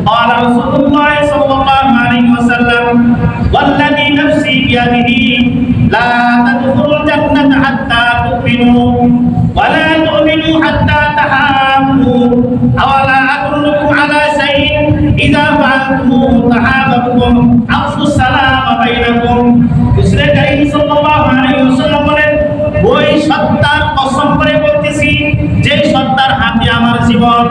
قال رسول الله صلى الله عليه وسلم والذي نفسي بيده لا تدخلوا الجنة حتى تؤمنوا ولا تؤمنوا حتى تحابوا أولا أدلكم على شيء إذا فعلتموه تحاببتم أفشوا السلام بينكم رسول الله صلى الله عليه وسلم বলেন ওই সত্তার কসম করে বলতেছি যে সত্তার হাতে আমার জীবন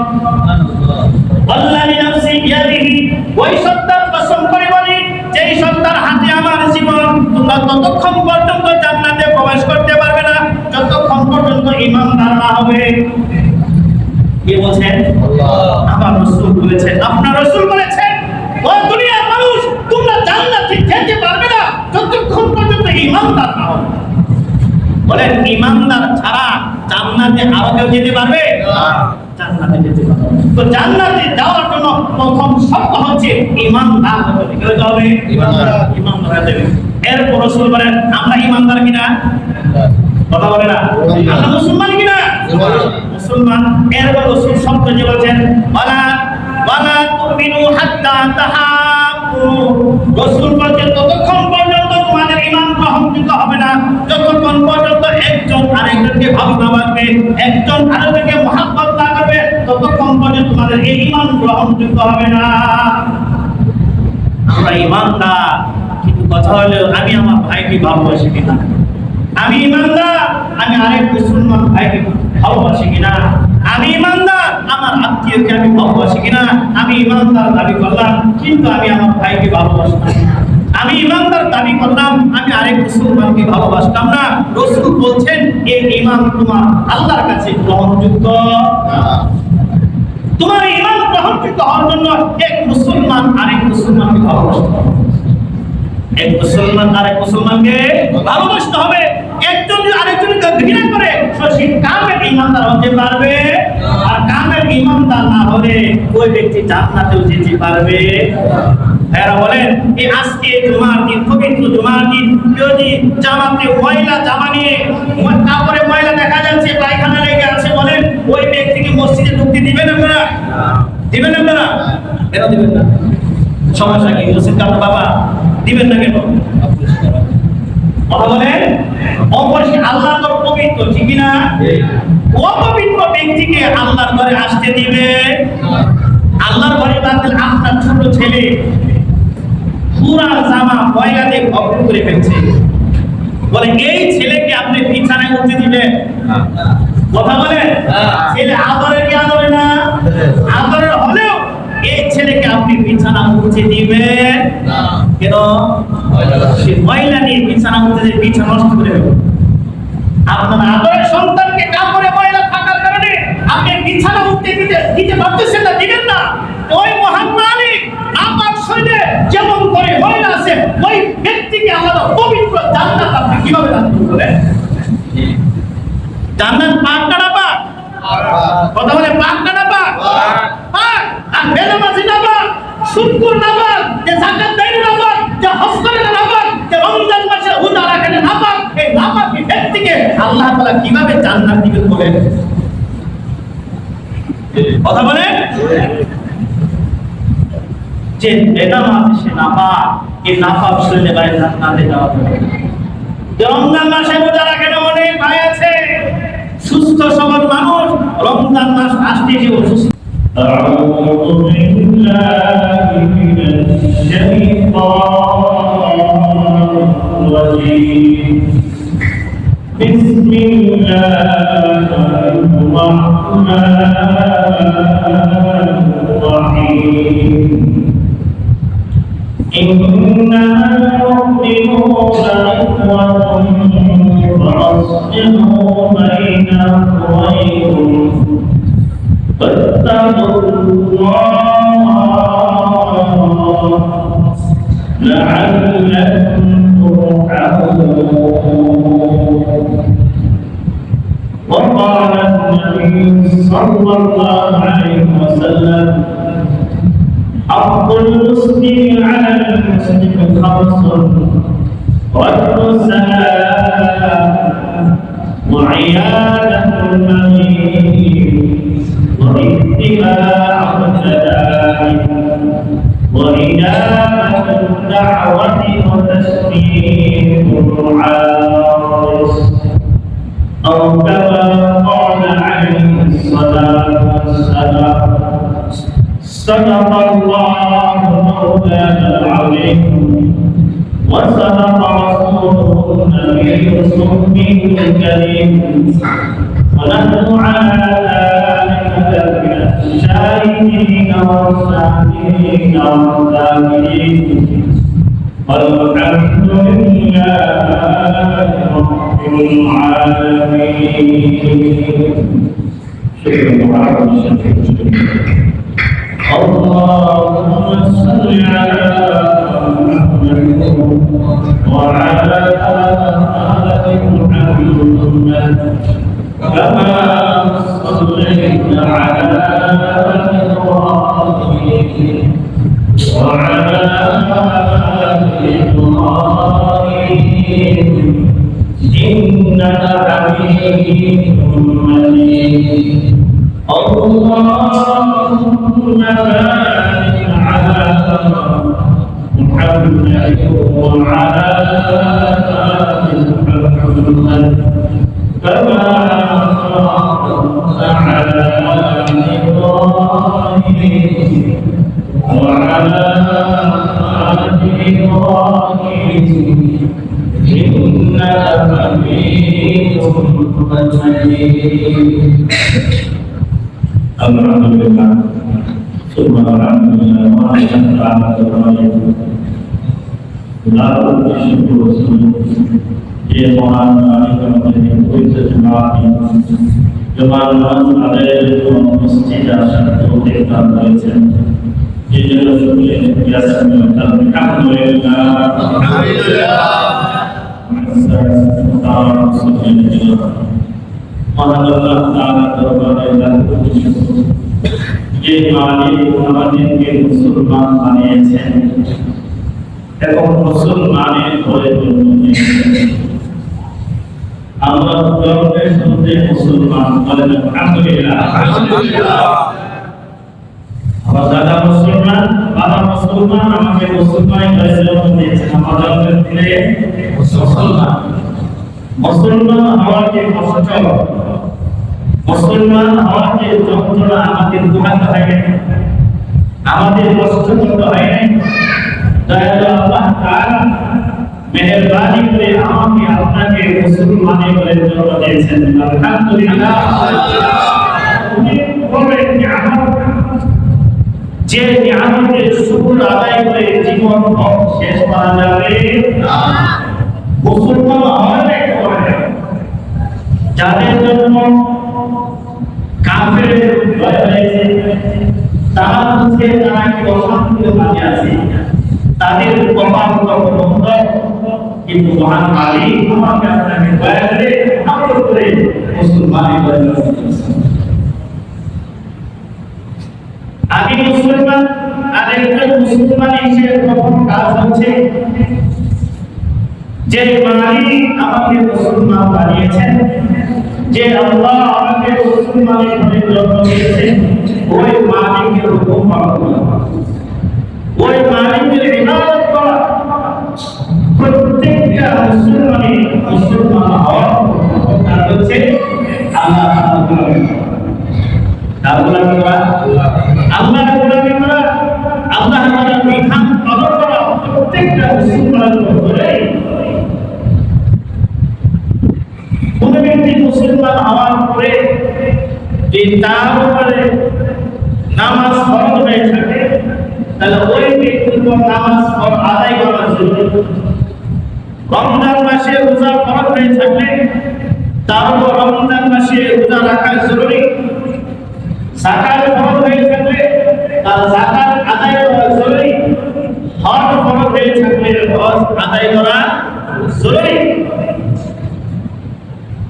আল্লাহি নাফসি বিয়াদিহি ওই সত্তার কসম করে বলি যেই সত্তার হাতে আমার জীবন তোমরা ততক্ষণ পর্যন্ত জান্নাতে প্রবেশ করতে পারবে না যতক্ষণ পর্যন্ত ঈমানদার না হবে। কে বলেন? আল্লাহ। আমার রাসূল বলেছেন, আপনার রাসূল বলেছেন ও দুনিয়ার মানুষ তোমরা জান্নাতে যেতে পারবে না যতক্ষণ পর্যন্ত ঈমানদার না হবে। বলেন ঈমানদার ছাড়া জান্নাতে আরো কেউ যেতে পারবে না? জান্নাতে যেতে পারবে। তো জান্নাতে যাওয়ার জন্য প্রথম শর্ত হচ্ছে ঈমানদার হতে হবে। কি হতে হবে? ঈমানদার হতে হবে। এরপর রাসূল বলেন আমরা ঈমানদার কিনা? কথা বলে না। আমরা মুসলমান কিনা? মুসলমান। এরপর রাসূল শব্দ যে বলেছেন ওয়ালা তুমিনু হাত্তা তাহাবু। রাসূল বলেন ততক্ষণ পর্যন্ত তোমাদের ঈমান গ্রহণযোগ্য হবে না যতক্ষণ পর্যন্ত একজন আরেকজনকে ভালোবাসবে, একজন আরেকজনকে মহব্বত না করবে ততক্ষণ পর্যন্ত তোমাদের এই ঈমান গ্রহণযোগ্য হবে না। আমরা ঈমানদার, কিন্তু কথা হলো আমি আমার ভাইকে ভালোবাসি কিনা? আমি ঈমানদার, আমি আরেক মুসলমান ভাইকে ভালোবাসি কিনা? আমি ঈমানদার, আমার আত্মীয়কে আমি ভালোবাসি কিনা? আমি ঈমানদার দাবি করলাম কিন্তু আমি আমার ভাইকে ভালোবাসি না। আমি ঈমানদার দাবি করলাম আমি আরেক মুসলমানকে ভালোবাসতাম না। রাসূল বলছেন এই ঈমান তোমার আল্লাহর কাছে গ্রহণযোগ্য না। তোমার ঈমান গ্রহণযোগ্য হওয়ার জন্য এক মুসলমান আরেক মুসলমানকে ভালোবাসতে হবে। এক মুসলমান আরেক মুসলমানকে ভালোবাসতে হবে। একজন আরেকজনকে ঘৃণা করে সে কামের ঈমানদার হতে পারবে আর কামের ঈমানদার না হলে ওই ব্যক্তি জান্নাতেও যেতে পারবে। এরা বলেন এই আজকে জুমার দিন, পবিত্র জুমার দিন, যদি জামাতে ময়লা জামা নিয়ে কাপড়ে ময়লা দেখা যাচ্ছে, পায়খানা লেগে আছে, বলেন ওই ব্যক্তিকে মসজিদে ঢুকতে দিবেন আপনারা? দিবেন আপনারা? কেন দিবেন না? সমস্যা কি? মসজিদ কাপড় বাবা দিবেন না কেন? কথা বলেন অপরিষ্কার। আল্লাহর ঘর পবিত্র, ঠিক না? অপবিত্র ব্যক্তিকে আল্লাহর ঘরে আসতে দিবে? আল্লাহর ঘরে বাদল আপনার ছোট ছেলে পুরা জামা ময়লাতে ভরপুর করে ফেলছে, বলে এই ছেলেকে আপনি বিছানায় উঠতে দিবেন? কথা বলেন ছেলে আদরের কি আদরে না? আদরের হলেও এই ছেলেকে আপনি বিছানা উঠতে দিবেন না। কেন? সে ময়লা নিয়ে বিছানা উঠতে বিছানা নষ্ট করে দেবে। আপনার আদরের সন্তানকে কাপড়ে ময়লা থাকার কারণে আপনি বিছানা উঠতে দিতে পারতেছেন না, দিবেন না। ওই মহান মালিক নাপাক শরীরে যেমন করে ময়লা আছে ওই ব্যক্তিকে আলাদা পবিত্র জান্নাত আপনি কিভাবে দান করবেন? জান্নাত পাক না পাক? কথা বলে পাক না পাক? পাক। আর বেনামাজি না পাক, শুকর না পাক, যে যাকাত দেয় না পাক, যে হজ করে না পাক, যে রমজান মাসে রোজা রাখে না পাক, এই নাপাক ব্যক্তিকে আল্লাহ তাআলা কিভাবে জান্নাত দিবেন বলেন? কথা বলে যে বেনামাজি সে নাপাক, এই নাপাক শরীরে বাইরে জান্নাতে যাওয়া যাবে। রমজান মাসে রোজা রাখে না অনেক ভাই আছে, সুস্থ সবল মানুষ, রমজান মাস আসতে যে অসুস্থ। أعوذ بالله من الشيطان الرجيم بسم الله الرحمن الرحيم إنما المؤمنون إخوة فأصلحوا بين أخويكم واتقوا الله لعلكم ترحمون. وقال النبي صلى الله عليه وسلم حق المسلم على المسلم خمس: رد السلام وعيادة المريض واتباع الجدال وإجابة الدعوة وتسليم العارس أو كما قال عليه الصلاة والسلام صدق الله مولانا العظيم وصدق رسوله النبي الصديق الكريم ونحن على ذلك من الشاهدين والسامعين والذاكرين والحمد لله رب العالمين. اللهم صل على محمد وعلى آل محمد كما صليت على إبراهيم وعلى آل إبراهيم إنك حميد مجيد. اللهم بارك على محمد وعلى آل محمد كما باركت على إبراهيم وعلى آل إبراهيم إنك حميد مجيد. Alhamdulillah, subhanallah, যে মালিক আমাদেরকে মুসলমান বানিয়েছেন এবং মুসলমানের ঘরে জন্ম দিয়েছেন। আমরা জন্মের শুরুতে মুসলমান, বলেন আলহামদুলিল্লাহ। আমার দাদা মুসলমান, বাবা মুসলমান, আমাকে মুসলমান ঘরে জন্ম দিয়েছেন। আমার জন্মের দিনে মুসলমান। মুসলমান হওয়ার যে কষ্ট, মুসলমান হওয়ার যে যন্ত্রণা আমাদের পোহাতে হয় নাই, আমাদের কষ্ট করতে হয় নাই। দয়ালু আল্লাহ তাআলা মেহেরবানি করে আমাকে আপনাকে মুসলমানের ঘরে জন্ম দিয়েছেন। আলহামদুলিল্লাহ। যে নিয়ামতের শুকর আদায় করে জীবন শেষ করা যাবে না। মুসলমান হওয়ার যাদের জন্য কাফেরের ভয় হয়েছে, তারা হচ্ছে তারা কি অশান্তির মাঝে আছে, তাদের কপাল বন্ধ, কিন্তু মহান মালিক আমাকে আপনাকে দয়া করে আমল করে মুসলমানের ঘরে জন্ম দিয়েছেন। আমি মুসলমান, আর একজন মুসলমান হিসেবে প্রথম কাজ হচ্ছে যে মালিক আমাকে মুসলমান বানিয়েছেন, যে আল্লাহ আমাকে মুসলমানের ঘরে জন্ম দিয়েছেন, ওই মালিকের হুকুম পালন করা, ওই মালিকের ইবাদত করা। প্রত্যেকটা মুসলমান হওয়ার কাজ হচ্ছে আল্লাহর গোলামি করা, আল্লাহর গোলামি করা, আল্লাহর বিধান পালন করা। প্রত্যেকটা মুসলমানের উপরে কোন ব্যক্তি মুসলমান হওয়ার পরে যে তার উপরে নামাজ ফরজ হয়ে থাকে, তাহলে ওই ব্যক্তির নামাজ আদায় করা জরুরি। রমজান মাসে রোজা ফরজ হয়ে থাকলে তার উপর রমজান মাসে রোজা রাখা জরুরি। যাকাত ফরজ হয়ে থাকলে তার যাকাত আদায় করা জরুরি। হজ ফরজ হয়ে থাকলে হজ আদায় করা জরুরি।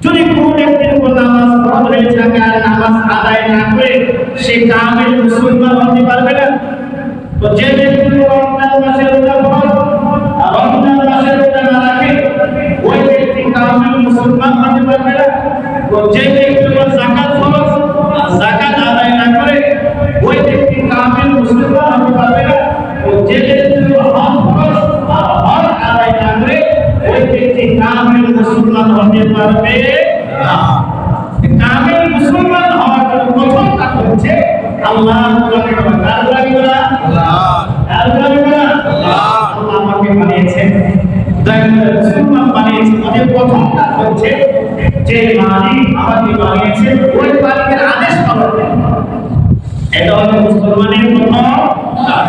যদি কোনো ব্যক্তির উপর নামাজ ফরজ হয়ে থাকে আর নামাজ আদায় না করে সে কামেল মুসলমান হতে পারবে না। তো যে ব্যক্তি রমজান মাসে রোজা ফরজ আর রমজান মাসে রোজা না রাখে, ওই ব্যক্তি কামেল মুসলমান হতে পারবে না। তো যে ব্যক্তি যাকাত ফরজ আর যাকাত আদায় না করে, ওই ব্যক্তি কামেল মুসলমান হতে পারবে না। তো যে হতে পারবে না। কামেল মুসলমান হওয়ার জন্য প্রথম কাজ হচ্ছে আল্লাহ আমাকে বানিয়েছেন, মুসলমান বানিয়েছেন। আমাদের প্রথম কাজ হচ্ছে যে মালিক আমাকে বানিয়েছেন ওই মালিকের আদেশ পালন করা। এটা হলো মুসলমানের প্রথম কাজ।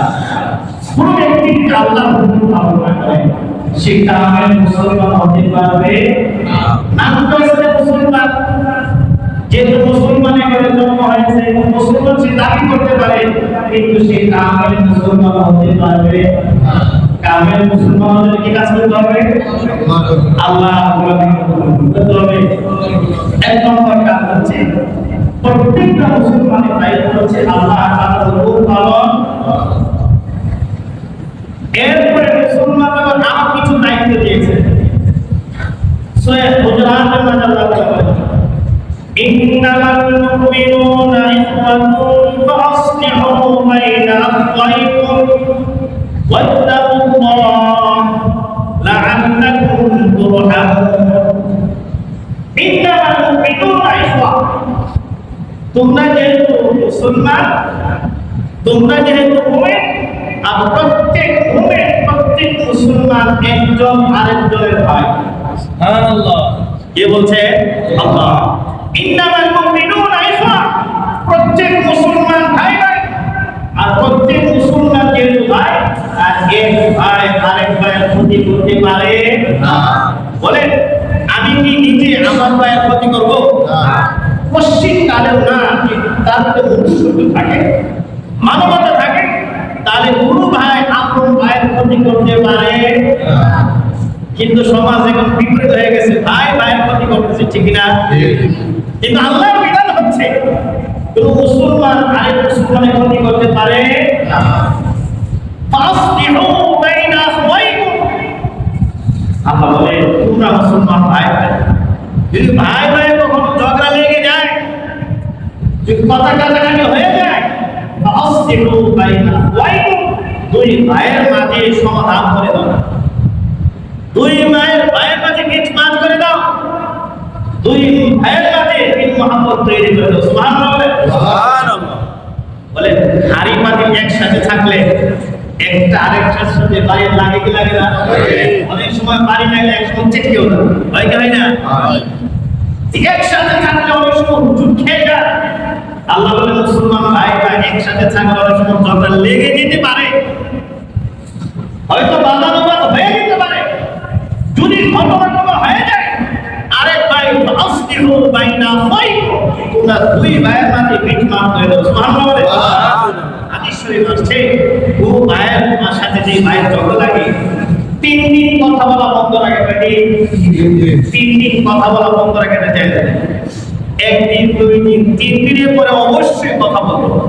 কোন ব্যক্তি আল্লাহর হুকুম পালন না করে সে কামেল মুসলমান হতে পারবে না। নাম হচ্ছে মুসলমান, যেহেতু মুসলমানের ঘরে জন্ম হয়েছে, মুসলমান সে দাবি করতে পারে, কিন্তু সে কামেল মুসলমান হতে পারবে না। কামেল মুসলমান হলে কি কাজ করতে হবে? আল্লাহ করতে হবে। এক নম্বর কাজ হচ্ছে প্রত্যেকটা মুসলমানের দায়িত্ব হচ্ছে আল্লাহ তাআলার হুকুম পালন। এরপরে মুসলমান আমার কিছু দায়িত্ব দিয়েছে। সূরা হুজুরাতের মধ্যে আল্লাহ বলেন ইন্নামাল মুমিনুনা ইখওয়াতুন ফাসলিহু বাইনা আখওয়াইকুম ওয়াত্তাকুল্লাহ লাআল্লাকুম তুরহামুন। ইন্নামাল মুমিনুনা ইখওয়া, তোমরা যেহেতু মুসলমান, তোমরা যেহেতু মুমিন, আর প্রত্যেক মুমিন প্রত্যেক মুসলমান একজন আরেকজনের ভাই। সুবহানাল্লাহ। কে বলছে? আল্লাহ। ইন্নামাল মুমিনুনা ইখওয়া, প্রত্যেক মুসলমান ভাই ভাই, আর প্রত্যেক মুসলমান যেহেতু ভাই, আর এক ভাই আরেক ভাইয়ের ক্ষতি করতে পারে না। বলে আমি কি নিজে আমার ভাইয়ের ক্ষতি করব? না, পশ্চিম কালেও না। তার মধ্যে মনুষ্যত্ব থাকে, মানবতা থাকে, তাহলে কোনো ভাই আপন ভাইয়ের ক্ষতি করতে পারে না। কিন্তু সমাজ এখন বিপরীত হয়ে গেছে, ভাই ভাইয়ের ক্ষতি করতেছে, ঠিক না? কিন্তু আল্লাহর বিধান হচ্ছে কোন মুসলমান আরেক মুসলমানের ক্ষতি করতে পারে না। ফাসলিহু বাইনা আখওয়াইকুম, আল্লাহ বলে তোমরা মুসলমান ভাই ভাই, যদি ভাই ভাই কখনো ঝগড়া লেগে যায়, যদি কথা কাটাকাটি হয়ে যায়, ফাসলিহু বাইনা আখওয়াইকুম, দুই ভাইয়ের মাঝে সমাধান করে দাও, দুই ভাইয়ের মাঝে মিটমাট করে দাও, দুই ভাইয়ের মাঝে মহব্বত তৈরি করে দাও। সুবহানাল্লাহ। বলে হাড়ি পাতিল একসাথে থাকলে একটা আরেকটার সাথে বাড়ি লাগে কি লাগে না? অনেক সময় বাড়ি লাগলে একসময় চেটেও না, হয় কি হয় না? একসাথে থাকলে অনেক সময় হুজুর খেয়ে যায়। আল্লাহ বলে মুসলমান ভাই ভাই একসাথে থাকলে অনেক সময় ঝগড়া লেগে যেতে পারে, হয়তো বাদানুবাদ হয়ে যেতে পারে। যদি ঘটনা হয়ে যায়, আরেক ভাই ফাসলিহু বাইনা আখওয়াইকুম, তোমরা দুই ভাইয়ের মাঝে মিটমাট করে দাও। সুবহানাল্লাহ। হাদিস শরীফ আছে ও ভাইয়ের সাথে যে ভাইয়ের ঝগড়া লাগে 3 দিন কথা বলা বন্ধ রাখে, 3 দিন কথা বলা বন্ধ রাখে না যায়। 1 দিন 2 দিন 3 দিনের পরে অবশ্যই কথা বলবো,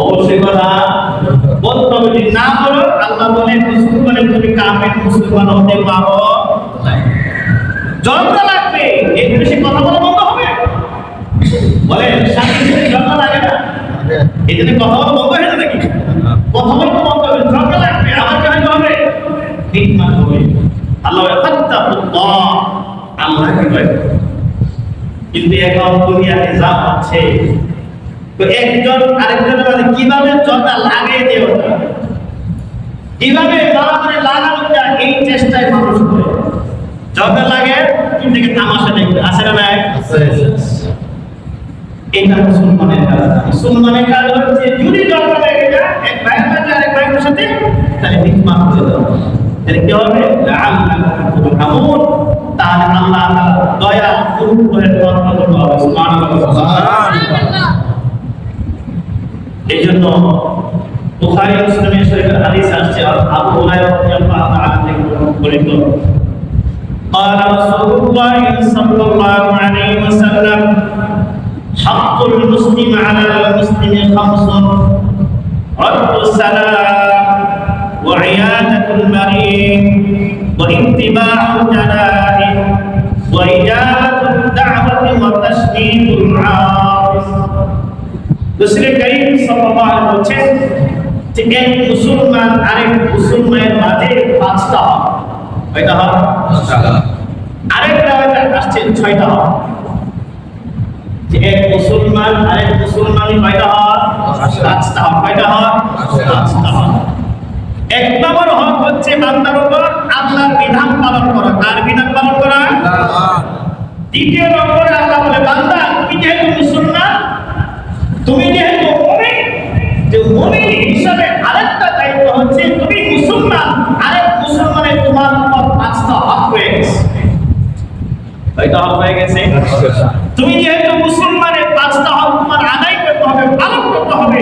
অবশ্যই কথা বলতে হবে। যদি না বলো, আল্লাহ বলে মুসলমানের তুমি কামেল মুসলমান হতে পারো না। ঝগড়া লাগবে, এর বেশি কথা বলা বন্ধ হবে। বলে সাথে সাথে ঝগড়া লাগে না, এই জন্য কথা বলা বন্ধ হয়ে যায় নাকি? কথা বলতে বন্ধ হবে, ঝগড়া লাগবে, আবার কি হবে? হিকমত হবে। আল্লাহ ফাত্তাকুল্লাহ, আল্লাহকে ভয় করো। কিন্তু এখন দুনিয়াতে যা হচ্ছে, তো একজন আরেকজনের মাঝে কিভাবে ঝগড়া লাগিয়ে দেয়, কিভাবে মারামারি লাগানো যায়, এই চেষ্টায় মানুষ করে। ঝগড়া লাগে কিন্তু তামাশা দেখবে, আছে না নাই? এটা মুসলমানের কাজ। মুসলমানের কাজ হচ্ছে যদি ঝগড়া লেগে যায় এক ভাইয়ের মাঝে আরেক ভাইয়ের সাথে, তাহলে মিটমাট করে দাও। তাহলে কি হবে? লাআল্লাকুম তুরহামুন, তাহলে আল্লাহ তাআলা দয়া অনুগ্রহের পাত্র হবে। সুবহানাল্লাহ। এইজন্য বুখারী মুসলিমের শরীফের হাদিস আসছে, আবু হুরায়রা রাদিয়াল্লাহু তাআলা থেকে বর্ণিত, قال رسول الله صلى الله عليه وسلم حق المسلم على المسلم 5: رد السلام وعيادة المريض واتباع الجنائز وإجابة الدعوة وتشديد العاطف। রাসূল করিম সাল্লাল্লাহু আলাইহি ওয়াসাল্লাম বলেছেন যে এক মুসলমান আরেক মুসলমানের মাঝে 5টা হয়, কয়টা হয়? আরেক রাওয়াতে আসছে 6টা হক। যে এক মুসলমান আরেক মুসলমানই কয়টা হক? 5টা হক। কয়টা হক? 5টা হক। এক নম্বর হক হচ্ছে বান্দার উপর আল্লাহর বিধান পালন করা। কার বিধান পালন করা? দ্বিতীয় নম্বরে আল্লাহ বলে, বান্দা তুমি যেহেতু মুসলমান, তুমি যেহেতু মুমিন, যে মুমিন হিসাবে আরেকটা দায়িত্ব হচ্ছে তুমি মুসলমান, আরেক মুসলমানের তোমার উপর 5টা হক হয়ে গেছে। কয়টা হক হয়ে গেছে? তুমি যেহেতু মুসলমানের 5টা হক তোমার আদায় করতে হবে, পালন করতে হবে।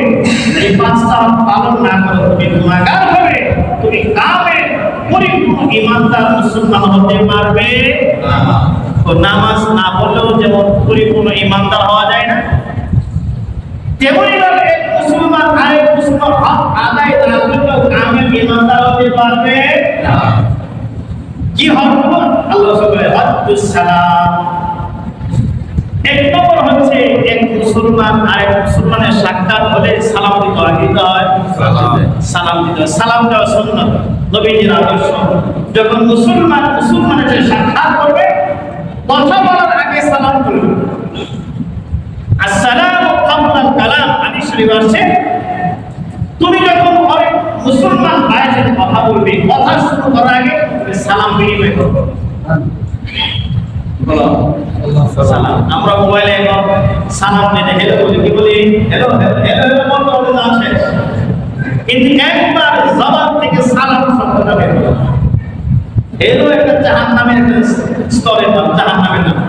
এই 5টা হক পালন না করলে তুমি গুনাহগার হবে, তুমি কাফের। পরিপূর্ণ ঈমানদার মুসলমান হতে পারবে না। তো নামাজ না পড়লেও যেমন পরিপূর্ণ ঈমানদার হওয়া যায় না, তেমনি ভাবে এক মুসলমান আরেক মুসলমান হক আদায় না করলেও কামেল ঈমানদার হতে পারবে না। কি হক? আল্লাহ সুবহানাহু ওয়া তাআলা সালাম। এক নম্বর হচ্ছে এক মুসলমান আরেক মুসলমানের সাক্ষাৎ হলে সালাম দিতে হয়। কি হয়? সালাম দিতে হয়। সালাম দেওয়া সুন্নাত, নবীজির আদর্শ। যখন মুসলমান মুসলমানের সাথে সাক্ষাৎ করবে, কথা বলার আগে সালাম করবে। আসসালামু ক্বাবলাল কালাম, হাদিস শরীফ আছে, তুমি যখন আরেক মুসলমান ভাইয়ের সাথে কথা বলবে, কথা শুরু করার আগে তুমি সালাম বিনিময় করবে। বলো সালাম। আমরা মোবাইলে এখন সালাম দিতে হ্যালো বলি, কি বলি? হ্যালো হ্যালো হ্যালো বলতে বলতে দাম শেষ। কিন্তু একবার জবান থেকে সালাম শব্দটা বের হলো, হ্যালো একটা জাহান্নামের একটা স্তরের নাম, জাহান্নামের নাম।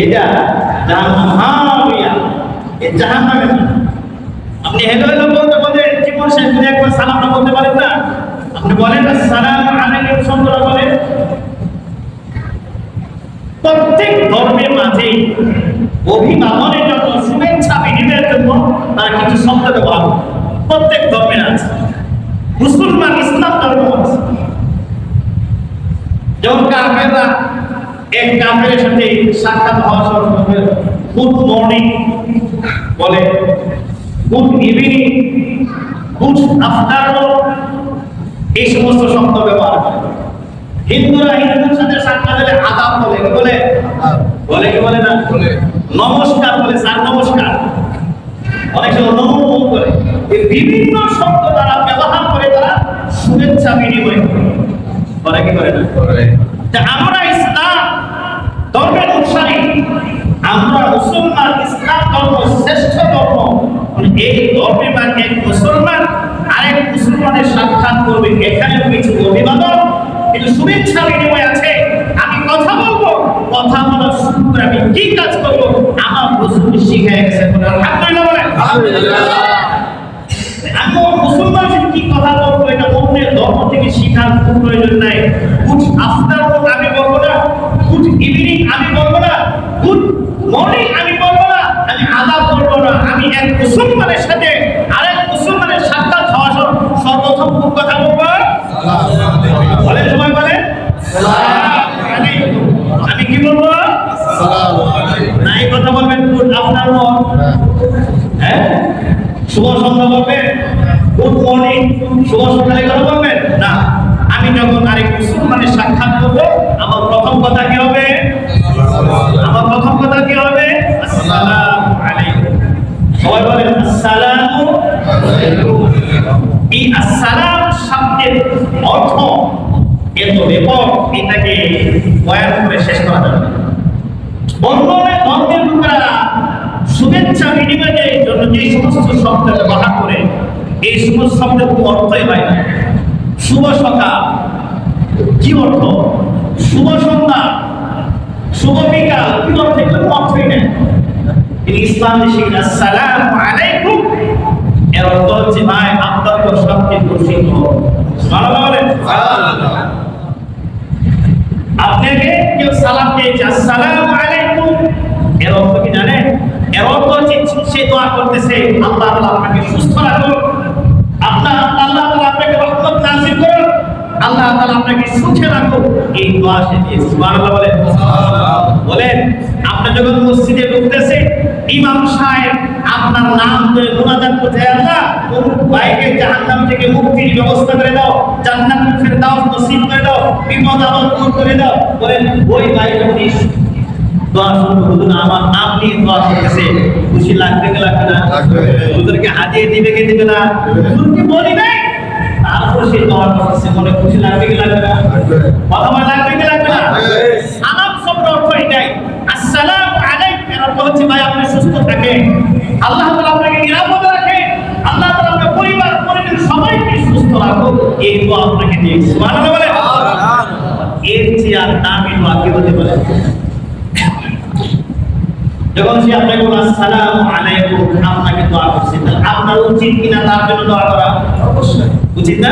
এটা জাহান্নাম, হাওয়া, এই জাহান্নামের নাম। আপনি হ্যালো হ্যালো বলতে বলতে জীবন শেষ করে একবার সালামটা বলতে পারেন না? আপনি বলেন আসসালামু আলাইকুম শব্দটা বলেন। প্রত্যেক ধর্মের মাঝে অভিবাদনের জন্য, শুভেচ্ছা বিনিময়ের জন্য তারা কিছু শব্দ ব্যবহার করে। প্রত্যেক ধর্মের আছে। মুসলমান ইসলাম ধর্ম আছে। যেমন কাফেররা এক কাফেরের সাথে সাক্ষাৎ হওয়ার সময় গুড মর্নিং বলে, গুড ইভিনিং, গুড আফটারনুন, এই সমস্ত শব্দ ব্যবহার করে। হিন্দুরা হিন্দুর সাথে সাক্ষাৎ হলে আদাব বলে। কি বলে? বলে কি বলে না? নমস্কার বলে, স্যার নমস্কার। অনেক সময় নমো করে। এই বিভিন্ন শব্দ তারা ব্যবহার করে, তারা শুভেচ্ছা বিনিময় করে। কি করে না? আমরা ইসলাম ধর্মের অনুসারী, আমরা মুসলমান, ইসলাম ধর্ম শ্রেষ্ঠ ধর্ম। এই ধর্মে বা এক মুসলমান আরেক মুসলমানের সাক্ষাৎ করবে, এখানে কিছু অভিবাদন, কিন্তু শুভেচ্ছা বিনিময় আছে। আমি কথা বলবো, কথা বলার শুরু করে আমি কি কাজ করবো আমার রাসূল শিখিয়ে গেছে। আলহামদুলিল্লাহ বলেন। আলহামদুলিল্লাহ। আমি মুসলমান কি কথা বলবো, এটা অন্যের ধর্ম থেকে শেখার কোনো প্রয়োজন নাই। গুড আফটারনুন আমি বলবো না, গুড ইভিনিং আমি বলবো না, গুড মর্নিং আমি বলবো না, আমি আদাব বলবো না। আমি এক মুসলমানের সাথে আরেক মুসলমানের সাক্ষাৎ হওয়ার সর্বপ্রথম কোন কথা বলবো? বলেন, সবাই বলেন আমি কি বলবো? না, এই কথা বলবেন গুড আফটারনুন, হ্যাঁ, শুভ সন্ধ্যা বলবেন, গুড মর্নিং, শুভ সকালে কথা বলবেন না। আমি যখন আরেক মুসলমানের সাক্ষাৎ করবো, আমার প্রথম কথা কি হবে? আমার প্রথম কথা কি হবে? আসসালামু আলাইকুম। সবাই বলেন আসসালামু আলাইকুম। এই আসসালাম শব্দের অর্থ এত ব্যাপক, এটাকে বয়ান করে শেষ করা যাবে না। অন্য ধর্মের লোকেরা শুভেচ্ছা বিনিময়ের জন্য যে সমস্ত শব্দ ব্যবহার করে, এই সমস্ত শব্দের কোনো অর্থই হয় না। শুভ সকাল কি অর্থ? শুভ সন্ধ্যা, শুভ বিকাল কি অর্থ? এগুলো অর্থই নেই। ইসলাম শিখেন আসসালামু আলাইকুম, এর অর্থ হচ্ছে ভাই আপনার তো সবচেয়ে খুশি হোক। সুবহানাল্লাহ বলেন। আপনাকে কেউ সালাম দিয়েছে আসসালামু আলাইকুম, এর অর্থ কি জানেন? এর অর্থ হচ্ছে সে দোয়া করতেছে আল্লাহ তাআলা আপনাকে সুস্থ রাখুন, আল্লাহ তাআলা আপনাকে রহমত নাযিল করুন, আল্লাহ তাআলা আপনাকে সুখে রাখুন, এই দোয়া সে দিয়েছে। সুবহানাল্লাহ বলেন। বলেন আপনি যখন মসজিদে ঢুকতেছে, ইমাম সাহেব আপনার নাম ধরে মুনাজাত করতে, আল্লাহ অমুক ভাইকে জাহান্নাম থেকে মুক্তির ব্যবস্থা করে দাও, জান্নাতুল ফেরদাউস নসিব করে দাও, বিপদ আপদ দূর করে দাও। বলেন ওই ভাই যদি দোয়া শুরু করতো না, আমার নাম নিয়ে দোয়া করতেছে, খুশি লাগবে কি লাগবে না? হুজুরকে হাতিয়ে দিবে কি দিবে না? হুজুরকে বলি নাই, তারপর সে দোয়া করতেছে, মনে খুশি লাগবে কি লাগবে না? কথা বলা লাগবে কি লাগবে না? সালাম শব্দের অর্থ এটাই। আসসালামু আলাইকুম এর অর্থ হচ্ছে ভাই আপনি সুস্থ থাকেন, আল্লাহ তাআলা আপনাকে নিরাপদ রাখে, আল্লাহ তাআলা আপনার পরিবার পরিজন সবাইকে সুস্থ রাখুক, এই দোয়া আপনাকে দিয়েছে। সুবহানাল্লাহ বলেন। এর চেয়ে আর দামি দোয়া কি হতে পারে? যখন সে আপনাকে বলে আসসালামু আলাইকুম, আপনাকে দোয়া করছে, তাহলে আপনার উচিত কিনা তার জন্য দোয়া করা? অবশ্যই উচিত না?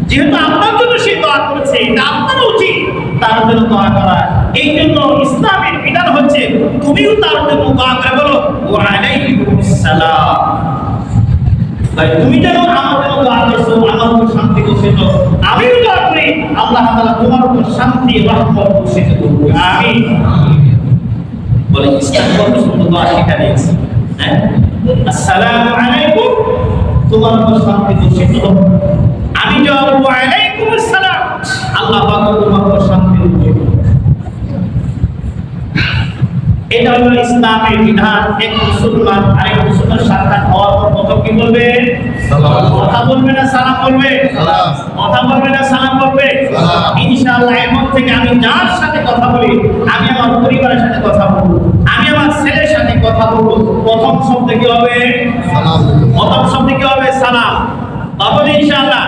যেহেতু আপনার জন্য সে দোয়া করেছে, এটা আপনার উচিত তার জন্য দোয়া করা। এই জন্য ইসলামের বিধান হচ্ছে তুমিও তার জন্য দোয়া করে বলো ওয়া আলাইকুমুস সালাম। তাই তুমি যেন আমার জন্য দোয়া করছো, আমার উপর শান্তি বর্ষিত, আমিও দোয়া করি আল্লাহ তাআলা তোমার উপর শান্তি রহমত বর্ষিত করুক, আমিন। বলে ইসলাম কত সুন্দর দোয়া শিক্ষা দিয়েছে। হ্যাঁ, আসসালামু আলাইকুম, তোমার উপর শান্তি বর্ষিত হোক। আমি জবাব ওয়া আলাইকুমুস সালাম, আল্লাহ পাক তোমার উপর শান্তি বর্ষিত হোক। এটা হলো ইসলামের বিধান। এক মুসলমান আরেক মুসলমান সাক্ষাৎ হওয়ার পর প্রথম কি বলবে? সালাম। কথা বলবে না সালাম বলবে? সালাম। কথা বলবে না সালাম বলবে? সালাম। ইনশাআল্লাহ এখন থেকে আমি যার সাথে কথা বলি, আমি আমার পরিবারের সাথে কথা বলবো, আমি আমার ছেলের সাথে কথা বলবো, প্রথম শব্দ কি হবে? সালাম। প্রথম শব্দ কি হবে? সালাম। তারপরে ইনশাআল্লাহ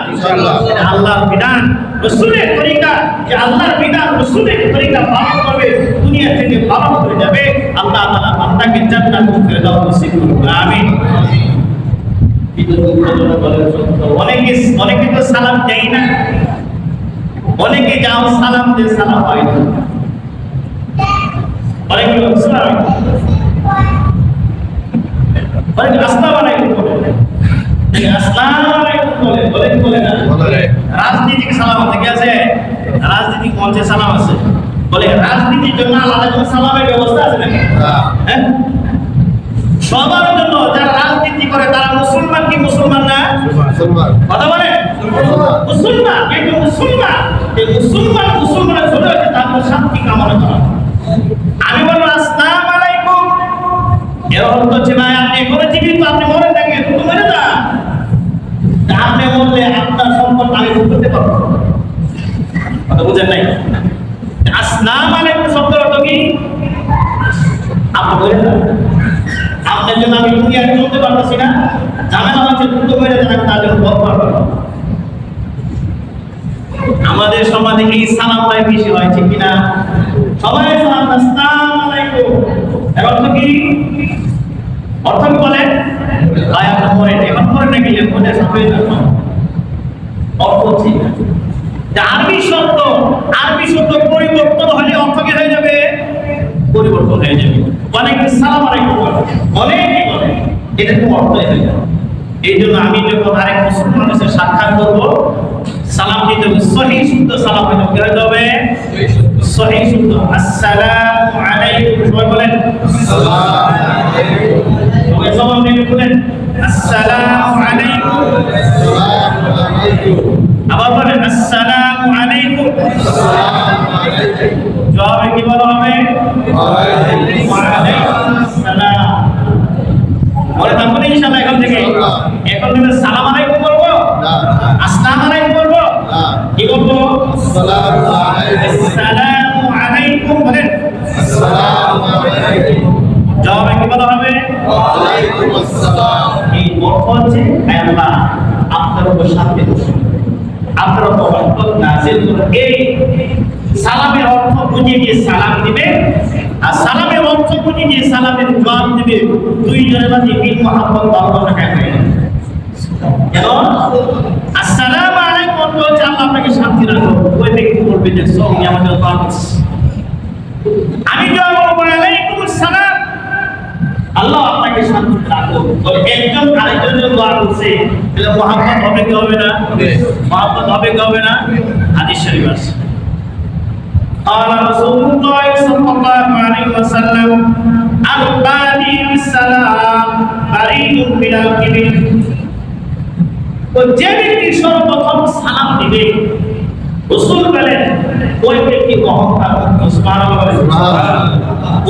এটা আল্লাহর বিধান, রাসূলের তরিকা, যে আল্লাহর বিধান রাসূলের তরিকা পালন করবে, দুনিয়া থেকে পালন করে যাবে, আল্লাহ তাআলা বান্দাকে জান্নাতুল ফেরদাউস নসিব করবে, আমিন। অনেকে তো সালাম দেয় না, অনেকে যাও সালাম দিয়ে সালাম হয় না, অনেকে আসসালামু আলাইকুম, আসসালামু আলাইকুম বলে, আসসালামু আলাইকুম বলে, বলে না বলে। রাজনীতিক সালাম আছে, কি আছে? রাজনীতিক মঞ্চে সালাম আছে, বলে রাজনীতির জন্য আলাদা কোনো সালামের ব্যবস্থা আছে নাকি? হ্যাঁ, সবার জন্য। যারা রাজনীতি করে তারা মুসলমান কি মুসলমান না? মুসলমান। কথা বলে মুসলমান, কিন্তু মুসলমান এই মুসলমান মুসলমানের জন্য তাদের শান্তি কামনা করা। আমি বলবো আসসালামু আলাইকুম, এর অর্থ হচ্ছে ভাই আপনি এখনো জীবিত, আপনি মরে থাকেন, তুমি মরে না, আপনি বললে আপনার সম্পদ আমি ভোগ করতে পারবো। কথা বুঝেন নাই? আসসালামু আলাইকুম শব্দের অর্থ কি? আপনি বলেন না আপনার জন্য আমি দুনিয়ায় চলতে পারতেছি না, ঝামেলা হচ্ছে, দ্রুত করে দেন, আমি তার জন্য ভোগ পারবো। আমাদের সমাজে এই সালামটাই বেশি হয়, ঠিক কিনা? সবাই সালাম আসসালামু আলাইকুম, এর অর্থ কি? অর্থ কি বলেন? ভাই আপনি মরে এখন মরে না গেলে মনে সাথে অর্থ ঠিক আছে। আরবি শব্দ পরিবর্তন হলে অর্থ কি হয়ে যাবে? পরিবর্তন হয়ে যাবে। অনেকে সালাম আলাইকুম বলে, অনেকে বলে, এটা কোনো অর্থ হয়ে যাবে। এই জন্য আমি যখন আরেক মুসলমানের সাথে সাক্ষাৎ করবো, সালাম দিতে হবে সহি শুদ্ধ সালাম হতে হবে, সহি শুদ্ধ। আসসালামু আলাইকুম, সবাই বলেন আসসালামু আলাইকুম, সবাই সালাম দিয়ে বলেন আসসালামু আলাইকুম, আসসালামু আলাইকুম, আবার বলেন আসসালামু আলাইকুম, আসসালামু আলাইকুম। জবাবে কি বলা হবে? ওয়া আলাইকুম আসসালাম। বলে তারপরে ইনশাআল্লাহ এখন থেকে সালাম আলাইকুম বলবো না, আসসালামু আলাইকুম বলবো না, কি বলবো? আসসালামু আলাইকুম বলেন আসসালামু আলাইকুম। জবাবে কি বলা হবে? ওয়া আলাইকুম আসসালাম। এই অর্থ হচ্ছে আল্লাহ আপনার উপর শান্তি বর্ষণ, আপনার উপর রহমত নাযিল করুন। এই সালামের অর্থ বুঝে দিয়ে সালাম দিবে, আর সালামের অর্থ বুঝে দিয়ে সালামের জবাব দিবে, দুইজনের মাঝে মিল মহব্বত ভালোবাসা কায়েম হয়ে যাবে। কেন? আসসালামু আলাইকুম অর্থ হচ্ছে আল্লাহ আপনাকে শান্তি রাখুন, ওই ব্যক্তি বলবে যে সঙ্গে আমাকে দোয়া করছে, আমি জবাব বলবো আলাইকুম আসসালাম, আল্লাহ আপনাকে শান্তি রাখুন। বলে একজন আরেকজনের দোয়া করছে, তাহলে মহব্বত হবে কি হবে না? মহব্বত হবে কি হবে না? হাদিস শরীফ আছে قال رسول الله صلى الله عليه وسلم البادي بالسلام بريء من الكبر তো যে ব্যক্তি সর্বপ্রথম সালাম দিবে রাসূল বলেন ওই ব্যক্তি অহংকার মুক্ত সুবহানাল্লাহ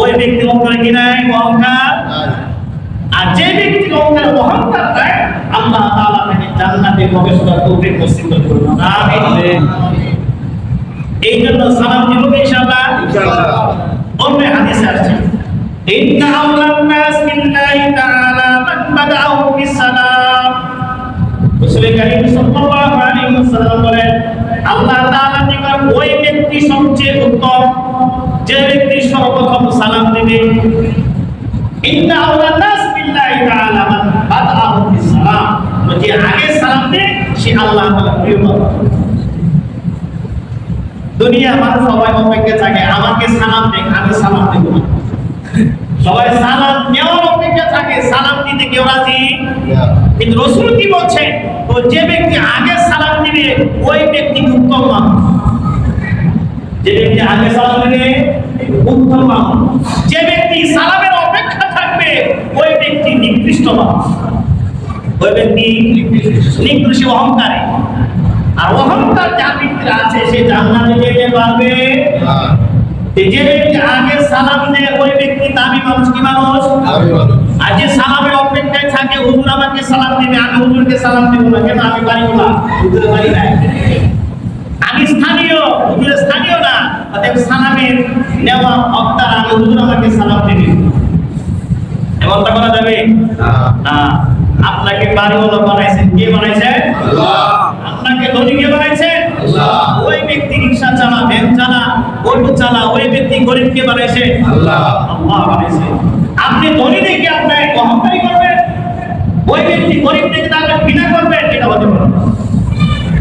ওই ব্যক্তি অহংকার কি নাই অহংকার আর যে ব্যক্তি অহংকার দেয় আল্লাহ তাআলা তাকে জান্নাতে প্রবেশ করার তৌফিক নসিব করুন আমিন এই জন্য সালাম দিব ইনশাআল্লাহ অন্য হাদিসে আছে ইন্না আওলান নাস বিল্লাহি তাআলা মান বাদাউ বিসসালাম রাসূল কারীম সাল্লাল্লাহু আলাইহি ওয়াসাল্লাম বলেন আল্লাহ তাআলা নিকট ওই ব্যক্তি সবচেয়ে উত্তম যে ব্যক্তি সর্বপ্রথম সালাম দিবে ইন্না আওলান নাস বিল্লাহি তাআলা মান বাদাউ বিসসালাম যে আগে সালাম দেয় সে আল্লাহ তাআলা প্রিয় বান্দা দুনিয়া মানুষ সবাই অপেক্ষা থাকে আমাকে সালাম দেন আমি সালাম দেব সবাই সালাম নেওয়ার অপেক্ষা থাকে সালাম দিতে কেউ রাজি কিন্তু রাসূল কি বলছেন তো যে ব্যক্তি আগে সালাম দিবে ওই ব্যক্তি উত্তম মানুষ যে ব্যক্তি আগে সালাম দিবে উত্তম মানুষ যে ব্যক্তি সালামের অপেক্ষা থাকবে ওই ব্যক্তি নিকৃষ্ট মানুষ ওই ব্যক্তি নিকৃষ্ট অহংকারী আর অহংকার যার ভিতরে আছে সে জান্নাতে যেতে পারবে না যে ব্যক্তি আগে সালাম দেয় ওই ব্যক্তি দামি মানুষ কি মানুষ আর যে সালামের অপেক্ষায় থাকে হুজুর আমাকে সালাম দিবে আমি হুজুরকে সালাম দেব না কেন আমি পারি না হুজুর পারি না আমি স্থানীয় হুজুরের স্থানীয় না অতএব সালামের নেওয়া হকদার আমি হুজুর আমাকে সালাম দিবে এমনটা করা যাবে না আপনাকে বাড়িওয়ালা বানাইছেন কে বানাইছেন আল্লাহ আপনাকে ধনী কে বানাইছেন আল্লাহ ওই ব্যক্তি রিকশা চালা ভ্যান চালা অটো চালা ওই ব্যক্তি গরিব কে বানাইছে আল্লাহ আল্লাহ বানাইছে আপনি ধনী দেখে আপনি অহংকারী করবেন ওই ব্যক্তি গরিব দেখে তাকে ঘৃণা করবেন এটা হতে পারে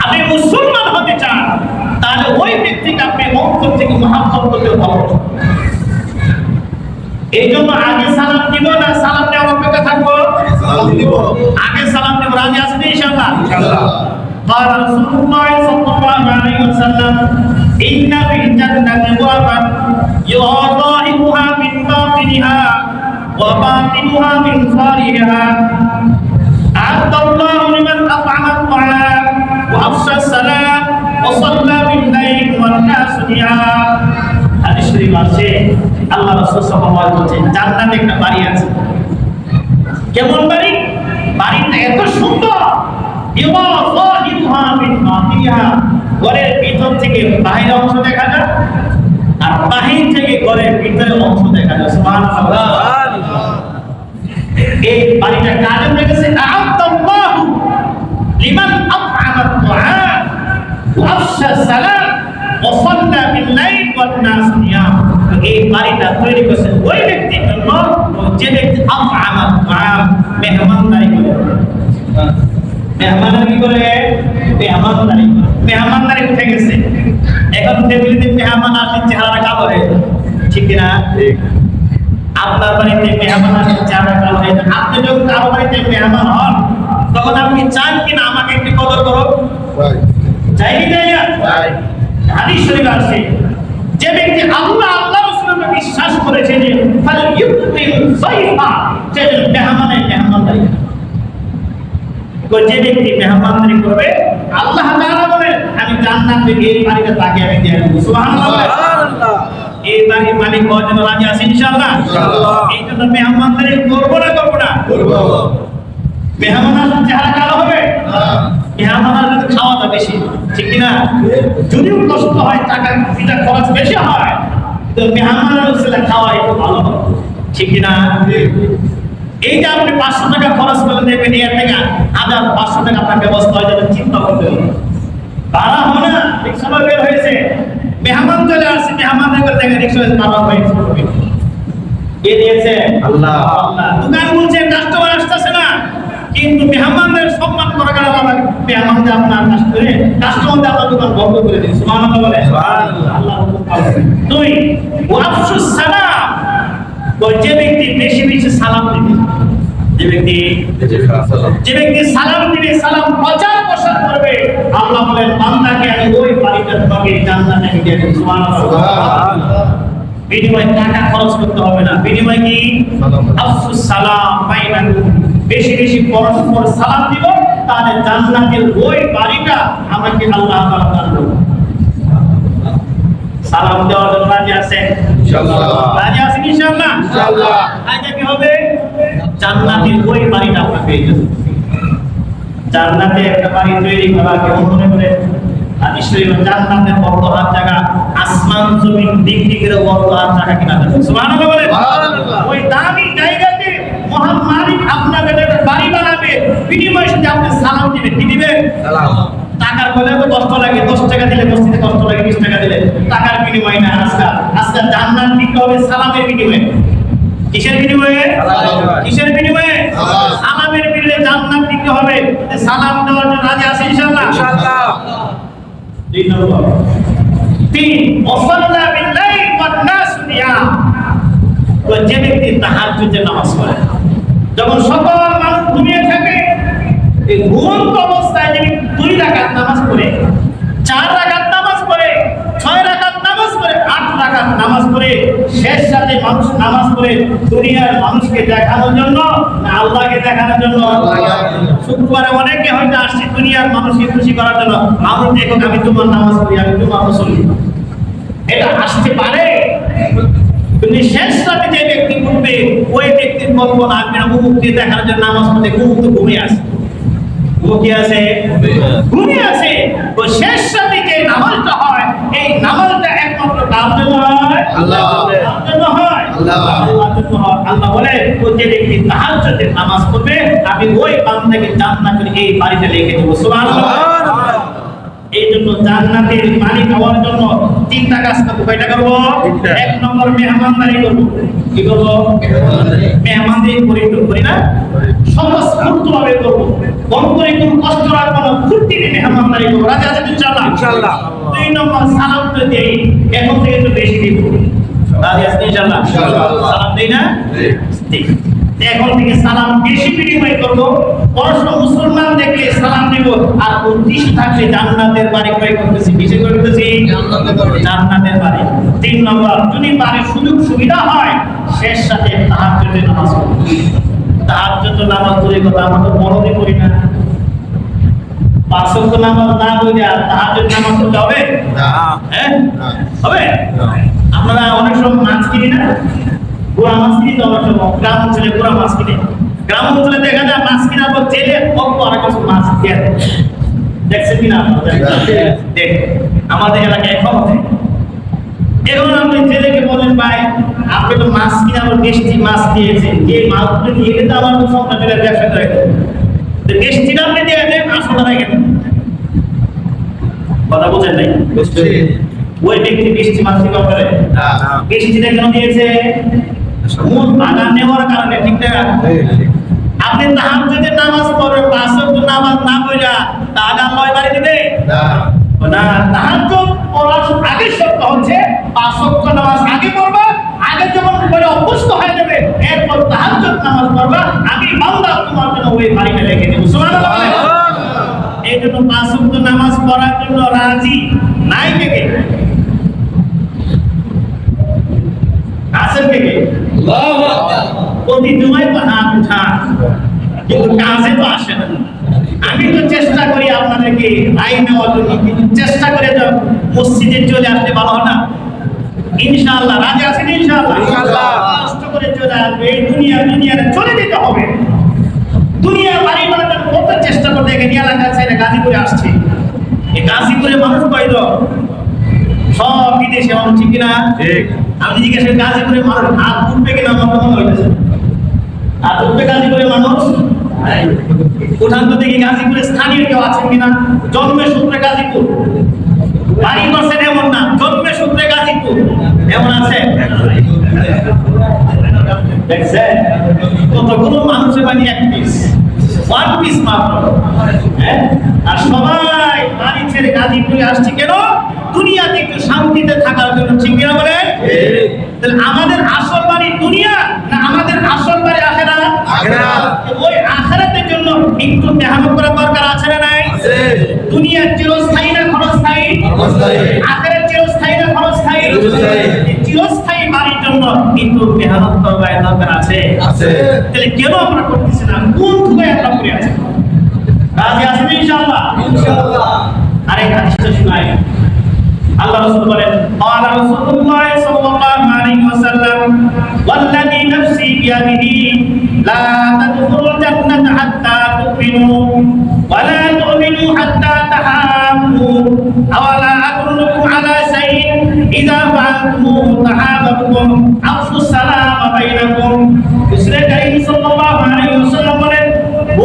আপনি মুসলমান হতে চান তাহলে ওই ব্যক্তিকে আপনি অন্তর থেকে মহব্বত করতে ভালোবাসেন এই জন্য আগে সালাম দিব না সালাম দেওয়ার অপেক্ষা থাকবো আগে সালাম দেব রাজি আছেন ইনশাআল্লাহ ইনশাআল্লাহ قال رسول الله صلى الله عليه وسلم إن في الجنة غرفا يرى ظاهرها من باطنها وباطنها من ظاهرها أعد الله لمن أطعم الطعام وأفشى السلام وصلى بالليل والناس نيام হাদিস শরীফ আছে আল্লাহ রাসূল সাল্লাল্লাহু আলাইহি ওয়াসাল্লাম বলেন জান্নাতে একটা বাড়ি আছে কেমন বাড়ি বাড়িটা এত সুন্দর ইওয়া যাহিরুহা মিন বাতিনিহা ঘরের ভিতর থেকে বাইরের অংশ দেখা যায় আর বাহির থেকে ঘরের ভিতরের অংশ দেখা যায় সুবহানাল্লাহ এই বাড়িটা কার জন্য রেখেছে আ'তাল্লাহু লিমান আত'আমা আত-তুআম ওয়া আফশা সালাম ওয়া সাল্লা বিল-লাইল ওয়ান-নাস নিয়াম এই বাড়িটা তৈরি করেছেন ওই ব্যক্তির জন্য যে ব্যক্তি আত'আমা আত-তুআম মেহমানদারি করে মেহমানদারি করে মেহমানদারি উঠে গেছে এখন টেবিলে মেহমান আসলে চেহারা কালো হয়ে ঠিক না ঠিক আপনার বাড়িতে মেহমান আসলে চেহারা কালো হয়ে যায় আপনি যখন কারো বাড়িতে মেহমান হন তখন আপনি চান কিনা আমাকে একটু কদর করো চাই কি চাই না হাদিস শরীফ আছে যে ব্যক্তি আল্লাহ রাসূলকে বিশ্বাস করেছে যে ফাল ইউতিল সাইফা যে মেহমানদারি যে ব্যক্তি মেহমানদারি করবে আল্লাহ তাআলা বলেন আমি জান্নাতে এই বাড়িটা তাকে আমি দিয়ে দেব সুবহানাল্লাহ এই বাড়ির মালিক হওয়ার জন্য রাজি আছেন ইনশাআল্লাহ ইনশাআল্লাহ এই জন্য মেহমানদারি করব না করব মেহমানের চেহারা কালো হবে মেহমানের খাওয়া দাওয়া বেশি ঠিক কি না যদিও কষ্ট হয় টাকা এটা খরচ বেশি হয় তো মেহমানের ছেলে খাওয়া একটু ভালো ঠিক কি না এই যে আপনি 500 টাকা খরচ করে দেবেন এর থেকে 1500 টাকা আপনার ব্যবস্থা হয়ে যাবে চিন্তা করতে হবে ভাড়া হয় না রিকশা বের হয়েছে মেহমান চলে আসছে মেহমানের করে দেখে রিকশা ভাড়া হয়েছে কে দিয়েছে আল্লাহ আল্লাহ দোকান বলছে কাস্টমার আসতেছে না কিন্তু মেহমানদের সম্মান করা গেল আল্লাহ মেহমানদের আপনার কাস্টমারদের আপনার দোকান বন্ধ করে দিন সুবহানাল্লাহ বলে সুবহানাল্লাহ আল্লাহ দুই ওয়া আফশুস সালাম যে ব্যক্তি বেশি বেশি সালাম দিবে যে ব্যক্তি সালাম দিবে সালাম প্রচার প্রসার করবে আল্লাহ বলেন বান্দাকে আমি ওই বাড়িটা তোমাকে জান্নাতে দিয়ে দেব। সুবহানাল্লাহ। বিনিময়ে টাকা খরচ করতে হবে না, বিনিময়ে কি আফসুস সালাম বাইনাকুম, বেশি বেশি পরস্পর সালাম দিব, তাহলে জান্নাতের ওই বাড়িটা আমাকে আল্লাহ তাআলা দান করবে। সালাম দেওয়ার জন্য রাজি আছেন? ইনশাআল্লাহ। রাজি আছেন ইনশাআল্লাহ? ইনশাআল্লাহ। আজকে কি হবে? জান্নাতের ওই বাড়িটা আপনি পেয়ে যাবেন। জান্নাতে একটা বাড়ি তৈরি করা কেমন মনে করে? হাদিস শরীফে জান্নাতের বড় হাত জায়গা, আসমান জমিন দিক করে বড় হাত জায়গা কিনা যাবে। সুবহানাল্লাহ বলে। সুবহানাল্লাহ। ওই দামি জায়গাতে মহান মালিক আপনাদের একটা বাড়ি বানাবে, বিনিময়ে সাথে আপনি সালাম দিবেন। কি দিবেন? সালাম। টাকার বলে তো কষ্ট লাগে, 10 টাকা দিলে মসজিদে কষ্ট লাগে, 20 টাকা দিলে টাকার বিনিময়ে না। আজকে জান্নাত দিতে হবে সালামের বিনিময়ে। কিসের বিনিময়ে? কিসের বিনিময়ে? সালামের বিনিময়ে জান্নাত দিতে হবে। সালাম দেওয়ার জন্য রাজি আছেন ইনশাআল্লাহ? ইনশাআল্লাহ। 3 নম্বর, 3 ওয়াসাল্লা বিল্লাইল ওয়ান নাস নিয়াম। তো যে ব্যক্তি তাহাজ্জুদের নামাজ পড়ে, যখন সকল মানুষ ঘুমিয়ে থাকে, এই ঘুমন্ত অবস্থায় যদি 2 রাকাত নামাজ পড়ে, 4 রাকাত নামাজ পড়ে, 6 রাকাত নামাজ পড়ে, 8 রাকাত নামাজ পড়ে, শেষ সাথে মানুষ নামাজ পড়ে দুনিয়ার মানুষকে দেখানোর জন্য না আল্লাহকে দেখানোর জন্য? শুক্রবারে অনেকে হয়তো আসছে দুনিয়ার মানুষকে খুশি করার জন্য, আমি দেখো আমি তোমার নামাজ পড়ি, আমি তোমার মুসল্লি, এটা আসতে পারে। কিন্তু শেষ রাতে যে ব্যক্তি ঘুমবে, ওই ব্যক্তির কল্পনা আসবে না মুক্তি দেখানোর জন্য নামাজ পড়ে, ঘুমতে ঘুমিয়ে আসে। ঘুমিয়ে আছে, ঘুমিয়ে আছে। তো শেষ রাতে যে নামাজটা হয়, এই নামাজটা একমাত্র কার জন্য হয়? আল্লাহর জন্য হয়। আল্লাহর জন্য হয়। আল্লাহ বলে তো যে ব্যক্তি তাহাজ্জুদের নামাজ পড়বে, আমি ওই বান্দাকে জান্নাতের এই বাড়িতে লিখে দেব। সুবহানাল্লাহ। এই জন্য জান্নাতের মালিক হওয়ার জন্য 3টা কাজ করব। কয়টা করব? 1 নম্বর মেহমানদারি করব। কি করব? মেহমানদারি করি না? স্বতঃস্ফূর্তভাবে করব। অন্তরে কোনো কষ্ট রাখবো না, ফুর্তি দিয়ে মেহমানদারি করব। রাজি আছেন ইনশাআল্লাহ? ইনশাআল্লাহ। 2 নম্বর সালাম তো দেই, এখন থেকে একটু বেশি দিব। রাজি আছেন ইনশাআল্লাহ? ইনশাআল্লাহ। সালাম দেই না? ঠিক। এখন থেকে সালাম বেশি বিনিময় করব, পরস্পর মুসলমান দেখলে সালাম দেব, আর উদ্দেশ্য থাকলে জান্নাতের বাড়ি ক্রয় করতেছি। কিসে করতেছি? জান্নাতের বাড়ি। 3 নম্বর, যদি পারে সুযোগ সুবিধা হয় শেষ সাথে তাহাজ্জুদের নামাজ পড়ব। তাহাজ্জুদের নামাজ পড়ে কথা আমরা তো বড়দি করি না, 5 ওয়াক্ত নামাজ না পড়ে আর তাহাজ্জুদ নামাজ পড়তে হবে? না। হ্যাঁ হবে? আপনারা অনেক সময় মাছ কিনি না, গোড়া মাছ কিনি, তো অনেক সময় গ্রাম অঞ্চলে গোড়া মাছ কিনে, গ্রাম অঞ্চলে দেখা যায় মাছ কেনার পর জেলে অল্প আর কিছু মাছ দিয়ে দেখছেন কিনা? দেখ আমাদের এলাকায় এখন এখন আপনি জেলেকে বলেন ভাই আপনি তো মাছ কেনার পর দেশি মাছ দিয়েছেন, যে মাছগুলো নিয়ে গেলে আমার তো সংখ্যা ব্যবসা করে, তো দেশটিটা আপনি দিয়ে দেন, আসলে রাখেন। কথা বোঝেন নাই? ওই ব্যক্তি বৃষ্টি মাছ কি করে? বৃষ্টিটা কেন দিয়েছে? মূল বাগান নেওয়ার কারণে। ঠিক না? আপনি তাহাজ্জুদের নামাজ পড়বেন, 5 ওয়াক্ত নামাজ না পড়া তাহলে আল্লাহ বাড়ি দিবে না। তাহাজ্জুদ পড়ার আগে শর্ত হচ্ছে 5 ওয়াক্ত নামাজ আগে পড়বা, আগে যখন পড়ে অভ্যস্ত হয়ে যাবে এরপর তাহাজ্জুদ নামাজ পড়বা, আমি বান্দা তোমার জন্য ওই বাড়িটা লিখে দেব। সুবহানাল্লাহ। এই জন্য 5 ওয়াক্ত নামাজ পড়ার জন্য রাজি নাই কে কে? আছেন কে কে? আল্লাহু আকবার। প্রতি জুমায় তো হাত উঠা, কিন্তু কাজে তো আসে না। আমি তো চেষ্টা করি আপনাদেরকে রায় নেওয়ার জন্য, কিন্তু চেষ্টা করে তো মসজিদে চলে আসতে ভালো হয় না? ইনশাআল্লাহ রাজি আছেন? ইনশাআল্লাহ। ইনশাআল্লাহ। কষ্ট করে চলে আসবে, এই দুনিয়াতে চলে যেতে হবে। দুনিয়া বাড়ি বানাতে কত চেষ্টা করতে এখানে এলাকার ছেড়ে গাজীপুরে আসছে। এই গাজীপুরে মানুষ কয়জন? সব বিদেশে মানুষ। ঠিক কিনা? ঠিক। আমি জিজ্ঞেস করি গাজীপুরে মানুষ হাত উঠবে কিনা? আমার তো মনে হইতেছে হাত উঠবে গাজীপুরে মানুষ। উঠান তো দেখি গাজীপুরে স্থানীয় কেউ আছেন কিনা? জন্মের সূত্রে গাজীপুর, বাড়ি করছেন এমন না, জন্মের সূত্রে গাজীপুর এমন আছে? দেখছেন কতগুলো মানুষের বাড়ি? 1 পিস, 1 পিস মাত্র। হ্যাঁ, আর সবাই বাড়ি ছেড়ে গাজীপুরে আসছে কেন? দুনিয়াতে একটু শান্তিতে থাকার জন্য। ঠিক কিনা বলেন? তাহলে আমাদের আসল বাড়ি দুনিয়া না আমাদের আসল বাড়ি আখিরাত? আখিরাত। ওই আখিরাতের জন্য একটু মেহনত করা দরকার আছে না নাই? আছে। দুনিয়া চিরস্থায়ী না ক্ষণস্থায়ী? আখিরাত চিরস্থায়ী না ক্ষণস্থায়ী? চিরস্থায়ী বাড়ির জন্য কিন্তু মেহনত করার দরকার আছে। তাহলে কেন আমরা করতেছি না? কোন ধুয়ে আমরা করে আছি? রাজি আছেন ইনশাআল্লাহ? আরেক হাদিসটা শুনাই। আল্লাহ রাসূল বলেন, ক্বালা রাসূলুল্লাহ সাল্লাল্লাহু আলাইহি ওয়াসাল্লাম, ওয়াল্লাযী নাফসি বিয়াদিহি লা তাদখুলুল জান্নাতা হাত্তা তু'মিনু ওয়া লা তু'মিনু হাত্তা তাহাব্বু আওয়ালা আদুল্লুকুম আলা শাইইন ইযা ফাআলতুমু তাহাব্বতুম আফশুস সালামা বাইনাকুম। রাসূল কারীম সাল্লাল্লাহু আলাইহি ওয়াসাল্লাম বলেন,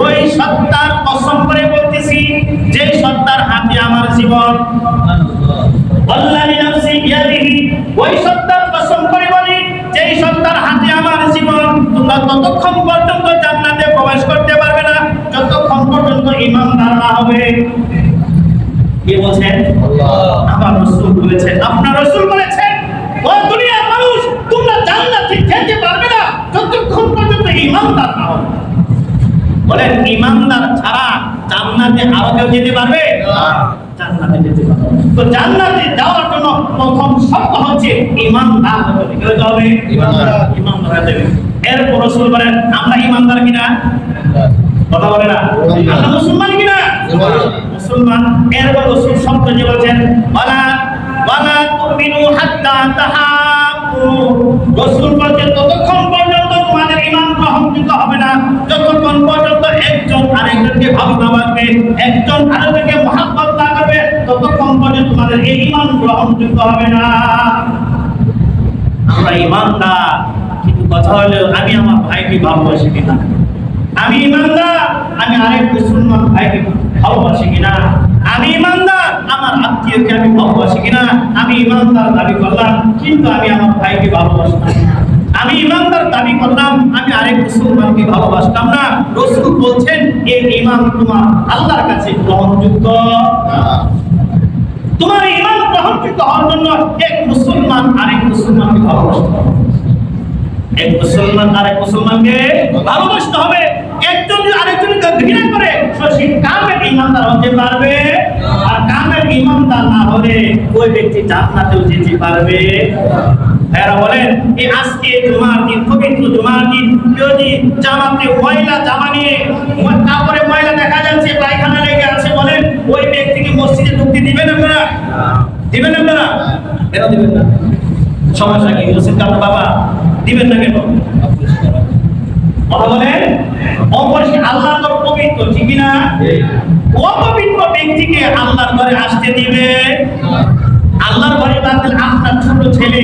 ওই সত্তার কসম করে বলতেছি যে সত্তার হাতে আমার জীবন, ওয়াল্লাযী নাফসি বিয়াদিহি, ওই সত্তার কসম করে বলি যেই সত্তার হাতে আমার জীবন, তোমরা ততক্ষণ পর্যন্ত জান্নাতে প্রবেশ করতে পারবে না যতক্ষণ পর্যন্ত ঈমানদার না হবে। কে বলেছেন? আল্লাহ। আমার রাসূল বলেছেন, আপনার রাসূল বলেছেন, ও দুনিয়ার মানুষ, তোমরা জান্নাতে যেতে পারবে না যতক্ষণ পর্যন্ত ঈমানদার না হবে। বলেন, ঈমানদার ছাড়া জান্নাতে আরো কেউ যেতে পারবে না? জান্নাতে যেতে পারবে। তো জান্নাতে যাওয়ার জন্য প্রথম শর্ত হচ্ছে ঈমানদার হতে হবে। কি হতে হবে? ঈমানদার হতে হবে। এরপর রাসূল বলেন, আমরা ঈমানদার কিনা? কথা বলে না? আমরা মুসলমান কিনা? মুসলমান। এরপর রাসূল শব্দ যে বলেন, ওয়ালা তুমিনু হাত্তা তাহাব্বু। রাসূল বলেন, ততক্ষণ পর্যন্ত তোমাদের ঈমান গ্রহণযোগ্য হবে না যতক্ষণ পর্যন্ত একজন আরেকজনকে ভালোবাসবে, একজন আরেকজনকে মহব্বত না করবে, ততক্ষণ পর্যন্ত তোমাদের এই ঈমান গ্রহণযোগ্য হবে না। আমরা ঈমানদার, কিন্তু কথা হলো আমি আমার ভাইকে ভালোবাসি কিনা? আমি ঈমানদার, আমি আরেক মুসলমান ভাইকে ভালোবাসি কিনা? আমি ঈমানদার, আমার আত্মীয়কে আমি ভালোবাসি কিনা? আমি ঈমানদার দাবি করলাম, কিন্তু আমি আমার ভাইকে ভালোবাসি না। আমি ঈমানদার দাবি করলাম, আমি আরেক মুসলমানকে ভালোবাসতাম না। রাসূল বলছেন, এই ঈমান তোমার আল্লাহর কাছে গ্রহণযোগ্য না। তোমার ঈমান গ্রহণযোগ্য হওয়ার জন্য এক মুসলমান আরেক মুসলমানকে ভালোবাসতে হবে। এক মুসলমান আরেক মুসলমানকে ভালোবাসতে হবে। একজন যদি আরেকজনকে ঘৃণা করে, সে কামেল ঈমানদার হতে পারবে? আর কামেল ঈমানদার না হলে ওই ব্যক্তি জান্নাতেও যেতে পারবে। এরা বলেন, এই আজকে জুমার দিন, পবিত্র জুমার দিন, যদি জামাতে ময়লা জামা নিয়ে তারপরে ময়লা দেখা যাচ্ছে, পায়খানা লেগে আছে, বলেন ওই ব্যক্তিকে মসজিদে ঢুকতে দিবেন আপনারা? দিবেন আপনারা? কেন দিবেন না? সমস্যা কি? মসজিদ আপনার বাবা দিবেন না কেন? কথা বলেন, অপরিষ্কার। আল্লাহ তো পবিত্র, ঠিক না? অপবিত্র ব্যক্তিকে আল্লাহর ঘরে আসতে দিবে? আল্লাহর ঘরে বাদে আপনার ছোট ছেলে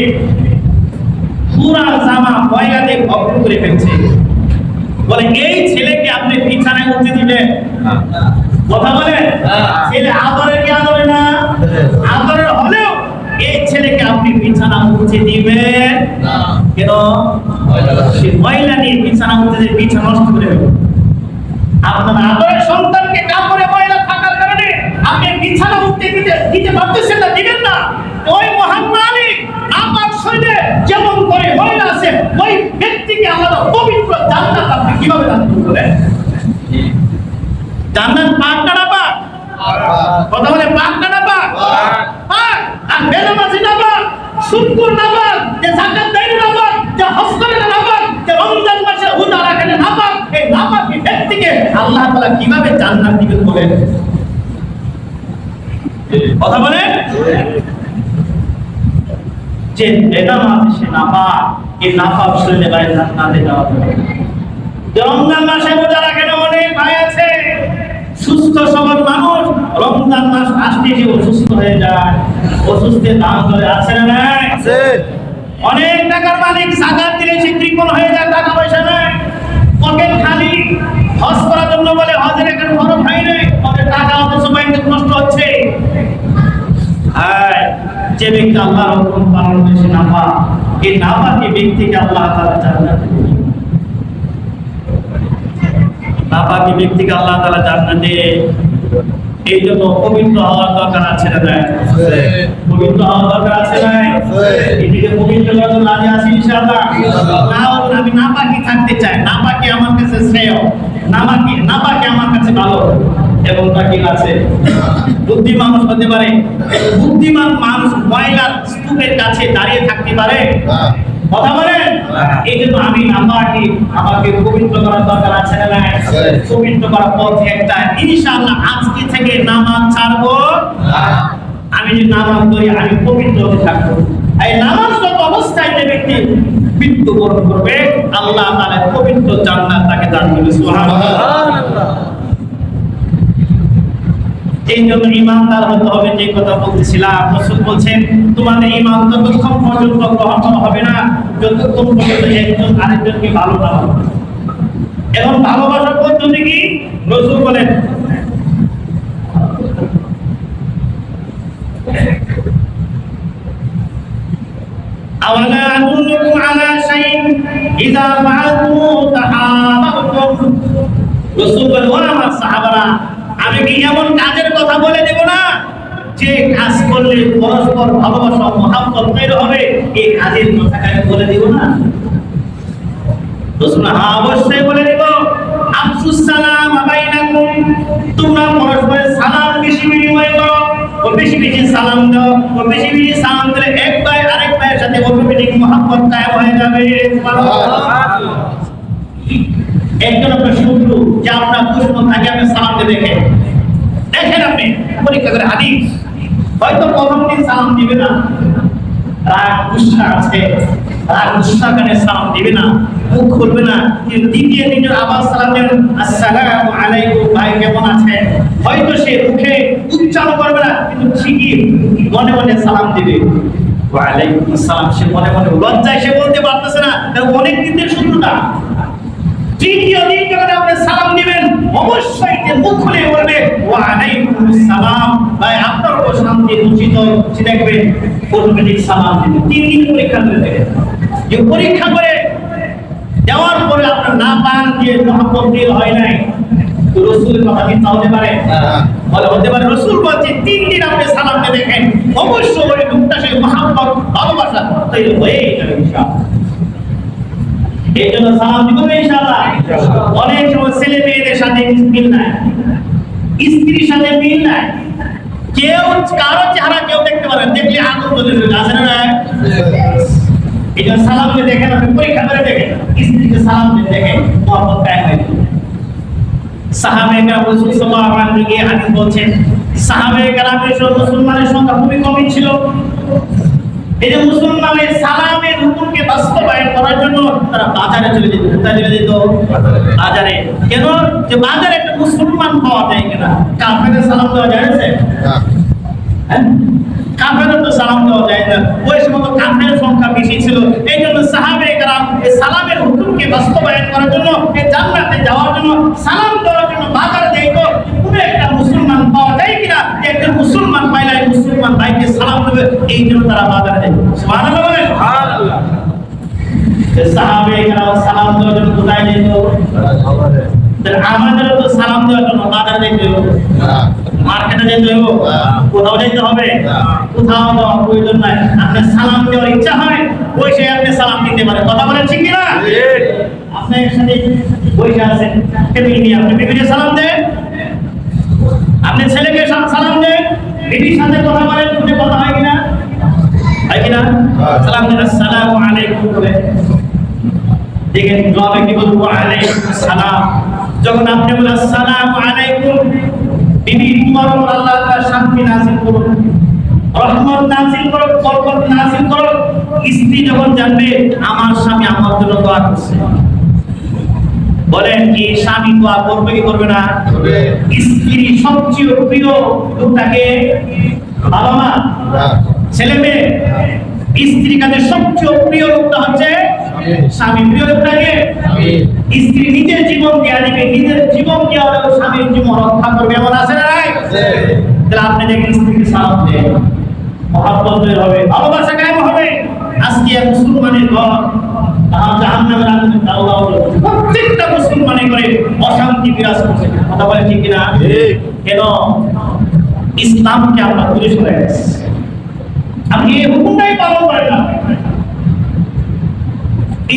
পুরা জামা ময়লাতে ভরপুর করে ফেলছে, বলে এই ছেলেকে আপনি বিছানায় উঠতে দিবেন? কথা বলেন, ছেলে আদরের কি আদরে না? আদরের হলেও এই ছেলেকে আপনি বিছানা উঠতে দিবেন না। কেন? সে ময়লা নিয়ে বিছানা উঠতে দিয়ে বিছানা নষ্ট করে দেবে। আপনার আদরের সন্তানকে কাপড়ে ময়লা থাকার কারণে আপনি বিছানা উঠতে দিতে পারতেছেন না, দিবেন না। ওই মহান মালিক নাপাক শরীরে যেমন করে ময়লা আছে, ওই ব্যক্তিকে আলাদা পবিত্র জান্নাত আপনি কিভাবে দান করবেন? জান্নাত পাক না পাক? কথা বলে পাক না পাক? পাক। আর বেনামাজি না পাক? সুদখোর না পাক? যে যাকাত দেয় না পাক? যে হজ করে না পাক? যে রমজান মাসে রোজা রাখে না পাক? এই নাপাক ব্যক্তিকে আল্লাহ তাআলা কিভাবে জান্নাত দিবেন বলেন? কথা বলে যে বেনামাজি সে নাপাক, এই নাপাক শরীরে বাইরে জান্নাতে যাওয়া যাবে। যে রমজান মাসে রোজা রাখে না, অনেক ভাই আছে সুস্থ সবল মানুষ, রমজান মাস আসতে গিয়ে অসুস্থ হয়ে যায়। অসুস্থের দাম ধরে আছে না নাই? আছে। অনেক টাকার মালিক, জাকাত দিলে সে কৃপণ হয়ে যায়, টাকা পয়সা নাই, পকেট খালি। হজ করার জন্য বলে হজের এখন খরচ হয় নাই, পকেট টাকা অথচ ব্যাংকে নষ্ট হচ্ছে। হ্যাঁ, যে ব্যক্তি আল্লাহর হুকুম পালন করে সে নাপাক, এই নাপাকি ব্যক্তিকে আল্লাহ তাআলা জান্নাতে দিবেন। নাপাকি ব্যক্তিকে আল্লাহ তাআলা জান্নাতে, এই জন্য পবিত্র হওয়ার দরকার আছে না নাই? পবিত্র হওয়ার দরকার আছে না? এদিকে পবিত্র হওয়ার জন্য রাজি আছি ইনশাআল্লাহ। না, আমি নাপাকি থাকতে চাই, নাপাকি আমার কাছে শ্রেয়, নাপাকি আমার কাছে ভালো। এবং তাকিল আছে। বুদ্ধি মানুষ হতে পারে, বুদ্ধিমান মানুষ ময়লার স্তূপের কাছে দাঁড়িয়ে থাকতে পারে? কথা বলেন। এই জন্য আমি নামাকে আমাকে পবিত্র করার দরকার আছে না নাই? পবিত্র করার পথ একটা, ইনশাআল্লাহ আজকে থেকে নামাজ ছাড়বো না। আমি যে নামাজ ধরি আমি পবিত্র হতে থাকবো। এই নামাজগত অবস্থায় যে ব্যক্তি মৃত্যুবরণ করবে, আল্লাহ তাআলা পবিত্র জান্নাত তাকে দান করবে। সুবহানাল্লাহ। এই জন্য ইমানদার হতে হবে। যে কথা বলতেছিলাম, রাসূল বলছেন তোমাদের ঈমান ততক্ষণ পর্যন্ত গ্রহণ হবে না যতক্ষণ পর্যন্ত একজন আরেকজনকে ভালো না হবে। এবং ভালোবাসার পদ্ধতি কি? রাসূল বলেন আওয়ালা আদুল্লুকুম আলা শাইইন ইযা ফাআলতু তাহাবাবতুম। রাসূল বলেন ও আমার সাহাবারা, আমি কি এমন কাজের কথা বলে দেব না যে কাজ করলে পরস্পর ভালোবাসা মহব্বত তৈরি হবে? এই কাজের কথা আমি বলে দেব না? রাসূল হ্যাঁ অবশ্যই বলে দেব। আফসুস সালাম বাইনাকুম, তোমরা পরস্পরের সালাম বেশি বিনিময় করো, ও বেশি বেশি সালাম দাও, ও বেশি বেশি সালাম দিলে এক ভাই আরেক ভাইয়ের সাথে অটোমেটিক মহব্বত কায়েম হয়ে যাবে। সুবহানাল্লাহ। একজন আপনার শত্রু যে আপনার দুশমন থাকে, আপনি সালাম দিয়ে দেখেন আপনি পরীক্ষা করে হাদিস, হয়তো প্রথম দিন সালাম দিবে না, রাগ গুসা আছে, রাগ গুসা কারণে সালাম দিবে না, মুখ খুলবে না, কিন্তু দ্বিতীয় দিন আবার সালাম দেবেন, আসসালামু আলাইকুম ভাই কেমন আছেন, হয়তো সে মুখে উচ্চারণ করবে না কিন্তু ঠিকই মনে মনে সালাম দিবে ওয়া আলাইকুম আসসালাম। সে মনে মনে লজ্জায় সে বলতে পারতেছে না, অনেক দিনের শত্রুতা। তৃতীয় দিন যখন আপনি সালাম দিবেন, অবশ্যই যে মুখ খুলে বলবে ওয়া আলাইকুম আসসালাম ভাই আপনার উপর শান্তি উচিত, সে দেখবেন অটোমেটিক সালাম দিবে। 3 দিন পরীক্ষা করে দেখেন, যে পরীক্ষা করে দেওয়ার পরে আপনার না পান যে মহব্বত দিল হয় নাই, তো রাসূলের কথা কি হতে পারে? বলে হতে পারে। রাসূল বলছে 3 দিন আপনি সালাম দিয়ে দেখেন, অবশ্যই ওই লোকটা সেই মহব্বত ভালোবাসা তৈরি হয়ে যাবে ইনশাআল্লাহ। এই জন্য সালাম দিব ইনশাআল্লাহ। অনেক সময় ছেলে মেয়েদের সাথে মিল নাই, স্ত্রীর সাথে মিল নাই, কেউ কারো চেহারা কেউ দেখতে পারেন, দেখলে আগুন জ্বলে যাবে, আছে না? এই জন্য সালাম দিয়ে দেখেন, আপনি পরীক্ষা করে দেখেন, স্ত্রীকে সালাম দিয়ে দেখেন মহব্বত কায়েম হয়ে যাবে। সাহাবায়ে কেরাম রাসূল সাল্লাল্লাহু আলাইহি ওয়াসাল্লাম এই হাদিস বলছেন, সাহাবায়ে কেরামের মুসলমানের সংখ্যা খুবই কম ছিল। এই যে মুসলমানের সালামের হুকুমকে বাস্তবায়ন করার জন্য তারা বাজারে চলে যেত। কোথায় চলে যেত? বাজারে। কেন? যে বাজারে একটা মুসলমান পাওয়া যায় কিনা। কাফেরের সালাম দেওয়া যায় না? হ্যাঁ, কাফেরের তো সালাম দেওয়া যায় না। ওই সময় কাফেরের সংখ্যা বেশি ছিল। এই জন্য সাহাবায়ে কেরাম এই সালামের হুকুমকে বাস্তবায়ন করার জন্য, এই জান্নাতে যাওয়ার জন্য, সালাম দেওয়ার জন্য বাজারে যাইত। কোনো একটা মুসলমান পাওয়া যায় কিনা, একজন মুসলমান পাইলে মুসলমান ভাইকে সালাম দেবে, এই জন্য তারা বাজারে যায়। সুবহানাল্লাহ বলেন। সুবহানাল্লাহ। সাহাবায়ে কেরাম সালাম দেওয়ার জন্য কোথায় যেত? বাজারে। আমাদেরও তো সালাম দেওয়ার জন্য বাজারে যেতে হবে, মার্কেটে যেতে হবে, কোথাও যেতে হবে? কোথাও যাওয়ার প্রয়োজন নাই। আপনার সালাম দেওয়ার ইচ্ছা হয়, বসে আপনি সালাম দিতে পারেন। কথা বলেন ঠিক কিনা? আপনি একসাথে বসে আছেন, টেবিল নিয়ে আপনি বিবিকে সালাম দেন, আপনি ছেলেকে সালাম দেন, বিবির সাথে কথা বলেন, ফোনে কথা হয় কিনা? হয় কিনা? সালাম দেন, আসসালামু আলাইকুম বলে দেখেন জবাবে কি বলবো? ওয়া আলাইকুম আসসালাম। যখন আপনি বলেন আসসালামু আলাইকুম, বিবি তোমার উপর আল্লাহ তাআলা শান্তি নাযিল করুন, রহমত নাযিল করুন, বরকত নাযিল করুন। স্ত্রী যখন জানবে আমার স্বামী আমার জন্য দোয়া করছে, বলেন কি স্বামী দোয়া করবে কি করবে না? করবে। স্ত্রী সবচেয়ে প্রিয় লোকটাকে বাবা মা, ছেলে মেয়ে। স্ত্রীর কাছে সবচেয়ে প্রিয় লোকটা হচ্ছে স্বামী। প্রিয় লোকটাকে স্ত্রী নিজের জীবন দেয়া দিবে, নিজের জীবন দেওয়া হলেও স্বামীর জীবন রক্ষা করবে, এমন আছে না নাই? তাহলে আপনি দেখেন স্ত্রীকে সালাম দেন, মহব্বত হবে, ভালোবাসা কায়েম হবে। আজকে মুসলমানের ঘর জাহান্নামের আগুনে দাউদাউ জ্বলছে, প্রত্যেকটা মুসলমানের ঘরে অশান্তি বিরাজ করছে। কথা বলে ঠিক কিনা? কেন? ইসলামকে আমরা দূরে সরে গেছি, আপনি এই হুকুমটাই পালন করেন না।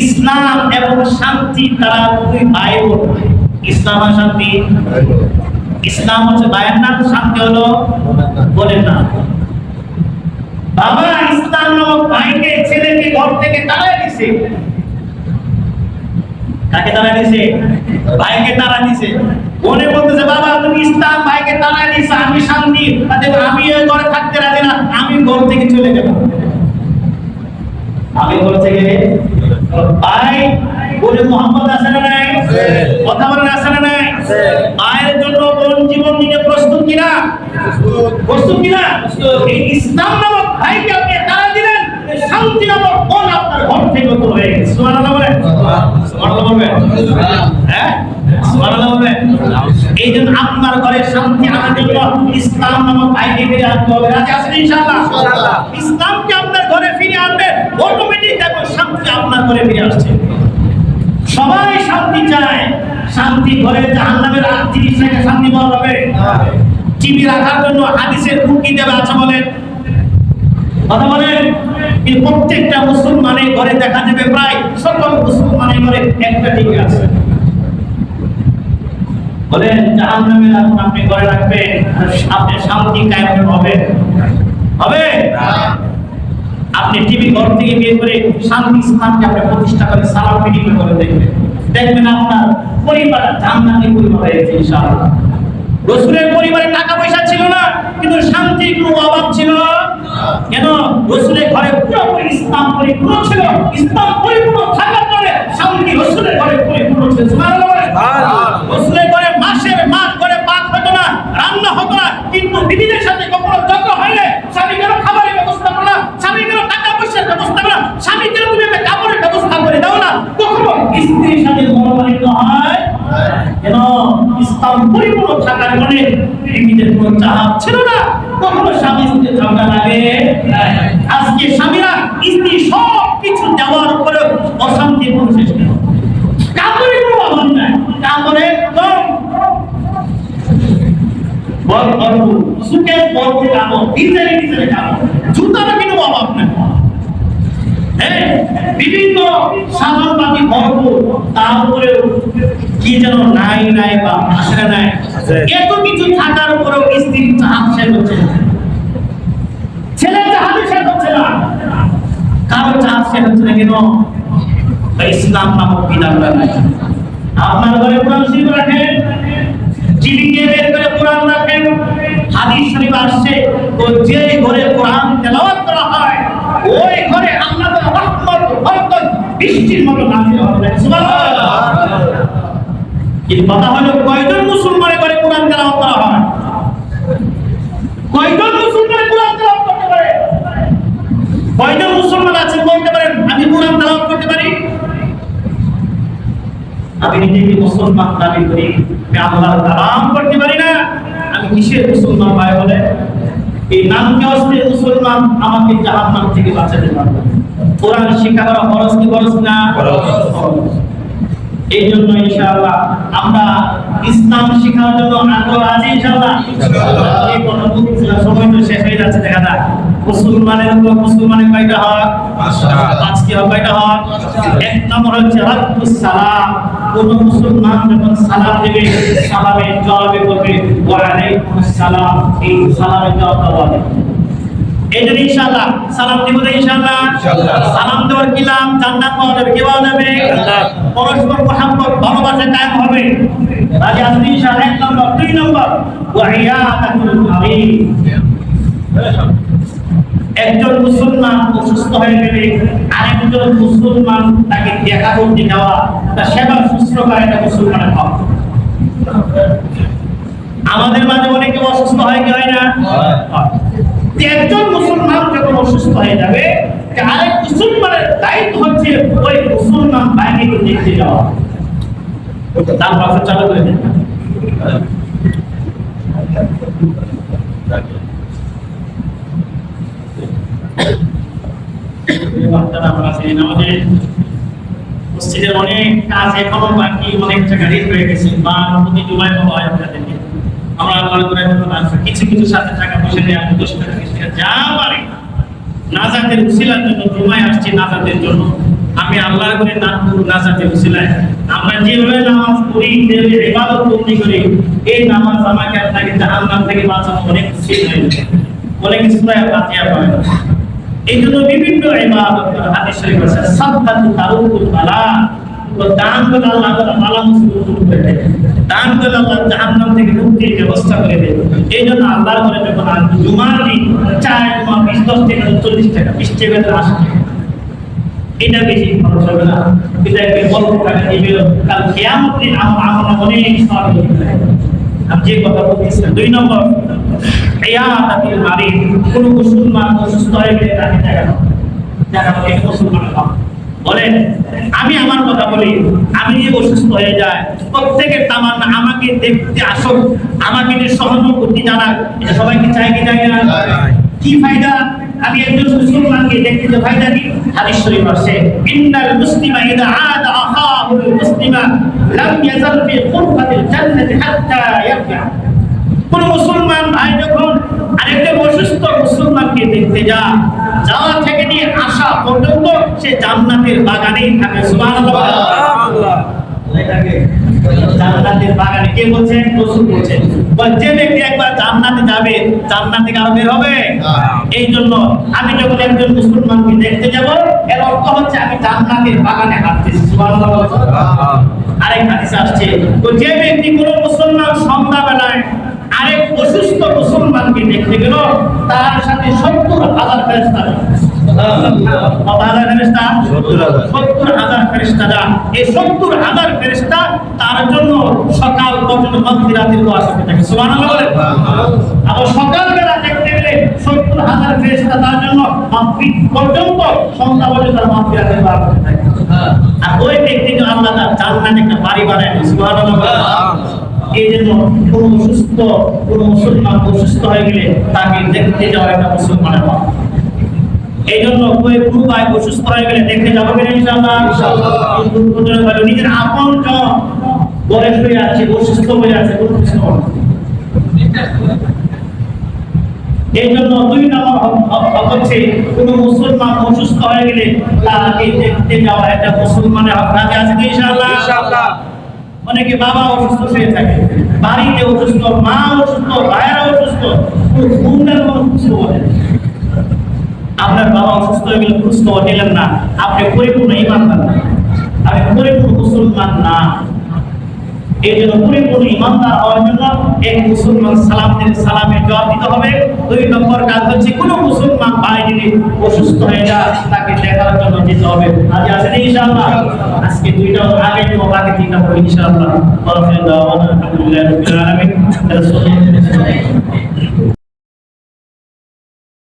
ইসলাম এবং শান্তি তারা দুই ভাই বোন। ইসলাম আর শান্তি ইসলাম হচ্ছে ভাইয়ের নাম, শান্তি হলো বলেন না। বাবা ইসলাম নামক ভাইকে ছেলেকে ঘর থেকে তাড়ায় দিছে। কাকে তাড়ায় দিছে? ভাইকে তাড়ায় দিছে। মনে বলতেছে বাবা তুমি ইসলাম ভাইকে তাড়ায় দিছো, আমি শান্তি, তাতে আমি ওই ঘরে থাকতে রাজি না, আমি ঘর থেকে চলে গেলাম। আমি ঘর থেকে ভাই বলে মোহাম্মদ আছে না নাই? কথা বলেন আছে না নাই? মায়ের জন্য বোন জীবন দিতে প্রস্তুত কিনা? প্রস্তুত কিনা? এই ইসলাম নামক ভাইকে আপনি তাড়া দিলেন, শান্তি নামক বোন আপনার ঘর থেকে দূর হয়ে গেছে। সুবহানাল্লাহ বলেন, সুবহানাল্লাহ বলবেন, হ্যাঁ সুবহানাল্লাহ বলবেন। এই জন্য আপনার ঘরে শান্তি আনার জন্য ইসলাম নামক ভাইকে ফিরে আনতে হবে। রাজি আছেন ইনশাআল্লাহ? ইসলামকে আপনার ঘরে ফিরে আনবে, অটোমেটিক দেখো শান্তি আপনার ঘরে ফিরে আসছে। সবাই শান্তি চায়, শান্তি ঘরে জাহান্নামের জিনিস থেকে শান্তি পাওয়া যাবে। টিভি রাখার জন্য হাদিসের হুমকি দেবে, আচ্ছা বলেন, কথা বলেন। কিন্তু প্রত্যেকটা মুসলমানের ঘরে দেখা যাবে, প্রায় সকল মুসলমানের ঘরে একটা টিভি আছে। বলেন জাহান্নামের আগুন আপনি ঘরে রাখবেন, আপনি শান্তি কায়েম হবে? হবে? আপনি টিভি ঘর থেকে বের করে শান্তি স্থানকে আপনি প্রতিষ্ঠা করে সালাম বিনিময় করে দেখবেন, দেখবেন আপনার পরিবার জান্নাতি পরিবার হয়েছে ইনশাআল্লাহ। রাসূলের পরিবারে টাকা পয়সা ছিল না, কিন্তু শান্তির কোনো অভাব ছিল না। কেন? রাসূলের ঘরে পুরোপুরি ইসলাম পরিপূর্ণ ছিল। ইসলাম পরিপূর্ণ থাকার কারণে শান্তি রাসূলের ঘরে পরিপূর্ণ ছিল। সুবহানাল্লাহ। রাসূলের ঘরে মাসের মাস ঘরে পাক হতো না, রান্না হতো না, কিন্তু বিবিদের সাথে কখনো ঝগড়া হয়নি। স্বামী কেন খাবারের ব্যবস্থা করো না? স্বামী কেন টাকা পয়সার ব্যবস্থা করো না? স্বামী কেন তুমি একটা কাপড়ের ব্যবস্থা করে দাও না? কখনো স্ত্রীর সাথে মনোমালিন্য হয় কেন? ইসলাম পরিপূর্ণ থাকার কারণে বিবিদের কোনো চাপ ছিল না, কখনো স্বামী স্ত্রীর ঝগড়া লাগে। আজকে স্বামীরা স্ত্রী সব কিছু দেওয়ার পরে অশান্তি কোনো শেষ নেই। কাপড়ের কোনো অভাব নাই, কাপড়ের কম বিভিন্ন সামানপাতি ভরপুর, তারপরে কি যেন নাই নাই বা আসলে নাই, এত কিছু থাকার পরেও স্ত্রীর চাপ শেষ হচ্ছে না, ছেলের চাপ শেষ হচ্ছে না, কারো চাপ শেষ হচ্ছে না। কেন? ইসলাম নামক বিধানটা নাই। আপনার ঘরে কোরআন শরীফ রাখেন, টিভিকে বের করে কোরআন রাখেন। হাদিস শরীফ আসছে, তো যে ঘরে কোরআন তেলাওয়াত করা হয় ওই ঘরে আল্লাহর রহমত বরকত বৃষ্টির মতো নাযিল হবে। সুবহানাল্লাহ। কিন্তু কথা হলো কয়জন মুসলমানের ঘরে কোরআন তেলাওয়াত করা হয়? কয়জন মুসলমান কোরআন তেলাওয়াত করতে পারে? কয়জন মুসলমান আছেন বলতে পারেন আমি কোরআন তেলাওয়াত করতে পারি? আমি নিজেকে মুসলমান দাবি করি, আমি আল্লাহর কালাম করতে পারি না, আমি কিসের মুসলমান ভাই? বলে এই নামকে অস্তে মুসলমান আমাকে জাহান্নাম থেকে বাঁচাতে পারবে। কোরআন শিক্ষা করা ফরজ কি ফরজ না? এই জন্য ইনশাআল্লাহ আমরা ইসলাম শেখার জন্য আগ্রহ আছি ইনশাআল্লাহ। এই কথা বলতে সময় তো শেষ হয়ে যাচ্ছে, দেখা যায় মুসলমানের উপর মুসলমানের কয়টা হক? আজকে কয়টা হক? এক নম্বর হচ্ছে রাদ্দুস সালাম। কোন মুসলমান যখন সালাম দেবে, সালামের জবাবে বলবে ওয়া আলাইকুমুস সালাম, এই সালামের জবাব দেওয়া হবে। এই জন্য ইনশাআল্লাহ সালাম দিব না ইনশাআল্লাহ। সালাম দেওয়ার কি লাভ? জান্নাত পাওয়া যাবে। কি পাওয়া যাবে? জান্নাত। পরস্পর মহব্বত ভালোবাসা কায়েম হবে। রাজি আছেন ইনশাআল্লাহ? এক নম্বর। দুই নম্বর ওয়া ইয়াদাতুল মারিদ। একজন মুসলমান অসুস্থ হয়ে গেলে আরেকজন মুসলমান তাকে দেখা করতে যাওয়া, তার সেবা শুশ্রূষা করা, এটা মুসলমানের হক। আমাদের মাঝে অনেকে অসুস্থ হয় কি হয় না? একজন মুসলমান যখন অসুস্থ হয়ে যাবে, আরেক মুসলমানের দায়িত্ব হচ্ছে ওই মুসলমান ভাইকে দেখতে যাওয়া। তার ভাষা চালু করে দেন। আমাদের মসজিদের অনেক কাজ এখনো বাকি, অনেক জায়গা ঋণ হয়ে গেছে বা প্রতি জুমায় বলা হয় আপনাদেরকে। আমরা মনে করি কিছু কিছু সাথে টাকা পয়সা নিয়ে আমি 10 টাকা 20 টাকা যা পারি নাজাতের উসিলার জন্য জুমায় আসছি, নাজাতের জন্য। আমি আমি আল্লাহর করে নাজাতে উসিলায় আমরা যেভাবে নামাজ পড়ি যেভাবে ইবাদত বন্দি করি, এই নামাজ আমাকে আপনাকে জাহান্নাম থেকে বাঁচানো অনেক কিছু অনেক সূরা ফাতিহা পড়ে। এই জন্য বিভিন্ন ইবাদত হাদিস শরীফ আছে সাবকাতু তারুকুল বালা, তো দান করে আল্লাহ তাআলা বালা মুসিবত দূর করে দেয়, দান করে আল্লাহ জাহান্নাম থেকে মুক্তির ব্যবস্থা করে দেয়। এই জন্য আল্লাহর ঘরে যখন আসবে জুমার দিন চায় জুমা 20-10 টাকা 40 টাকা 20 টাকা 80 টাকা, এটা বেশি খরচ হবে না, এটা একটু অল্প টাকা দিবে, কাল কিয়ামত দিন আমরা অনেক সওয়াব হবে। আমি যে কথা বলতেছিলাম 2 নম্বর ইয়াদাতুল মারিদ, কোন মুসলমান অসুস্থ হয়ে গেলে তাকে দেখানো এক মুসলমান বলেন। আমি আমার কথা বলি, আমি যে অসুস্থ হয়ে যায় প্রত্যেকের তামান্না আমাকে দেখতে আসুক, আমাকে যে সহানুভূতি জানাক, এটা সবাইকে চাই কি চাই না? কি ফায়দা? আমি একজন মুসলমানকে দেখতে যে ফায়দা কি? হাদিস শরীফ আছে ইন্নাল মুসলিমা ইযা আদা আখাহুল মুসলিমা লাম ইয়াজাল ফি গুরফাতিল জান্নাতি হাত্তা ইয়ারজা। কোন মুসলমান ভাই যখন আরেকজন অসুস্থ মুসলমানকে দেখতে যাওয়া থেকে নিয়ে আসা পর্যন্ত সে জান্নাতের বাগানেই থাকে। সুবহানাল্লাহ। জান্নাতের বাগানে কে বলছেন? রাসূল বলছেন। যে ব্যক্তি একবার জান্নাতে যাবে জান্নাতে কারো বের হবে। এই জন্য আমি যখন একজন মুসলমানকে দেখতে যাব এর অর্থ হচ্ছে আমি জান্নাতের বাগানে হাঁটতেছি। সুবহানাল্লাহ। আরেক হাদিসে আসছে যে ব্যক্তি কোন মুসলমান সন্ধ্যাবেলায় আরেক অসুস্থ মুসলমানকে দেখতে গেল তার সাথে 70,000 ফেরেশতা, 70,000 ফেরেশতা যান। এই 70,000 ফেরেশতা তার জন্য সকাল পর্যন্ত মাগফিরাতের দোয়া করতে থাকে। সুবহানাল্লাহ বলেন। আবার সকালবেলা দেখতে গেলে 70,000 ফেরেশতা তার জন্য মাগফিরাত পর্যন্ত সন্ধ্যা পর্যন্ত মাগফিরাতের দোয়া করতে থাকে। আর ওই ব্যক্তিকে আল্লাহ তাআলা জান্নাতে একটা বাড়ি বানায়। সুবহানাল্লাহ। এই জন্য কোন মুসলমান অসুস্থ হয়ে গেলে তাকে দেখতে যাওয়া একটা মুসলমানের হক। এই জন্য কোনো ভাই অসুস্থ হয়ে গেলে দেখতে যাবো কিনা? ইনশাআল্লাহ। নিজের আপন জন ঘরে শুয়ে আছে, অসুস্থ হয়ে আছে, এই জন্য 2 নম্বর হচ্ছে কোন মুসলমান অসুস্থ হয়ে গেলে তাকে দেখতে যাওয়া একটা মুসলমানের হক। রাজি আছে কি ইনশাআল্লাহ? অনেকে বাবা অসুস্থ হয়ে থাকে, বাড়িতে অসুস্থ, মা অসুস্থ, ভাইয়েরা অসুস্থ, আপনার বাবা অসুস্থ হয়ে গেলে সুস্থ নিলেন না, আপনি পরিপূর্ণ ইমানদার না, আপনি পরিপূর্ণ মুসলমান না। এই জন্য পরিপূর্ণ ইমানদার হওয়ার জন্য এক মুসলমান সালামের জবাব দিতে হবে। 2 নম্বর কাজ হচ্ছে কোন মুসলমান ভাই যদি অসুস্থ হয়ে যায় তাকে দেখার জন্য যেতে হবে। আজ আছেন ইনশাআল্লাহ। আজকে 2টা আগে দিব, বাকি 3টা পরে ইনশাআল্লাহ। আলহামদুলিল্লাহ রাব্বিল আলামিন।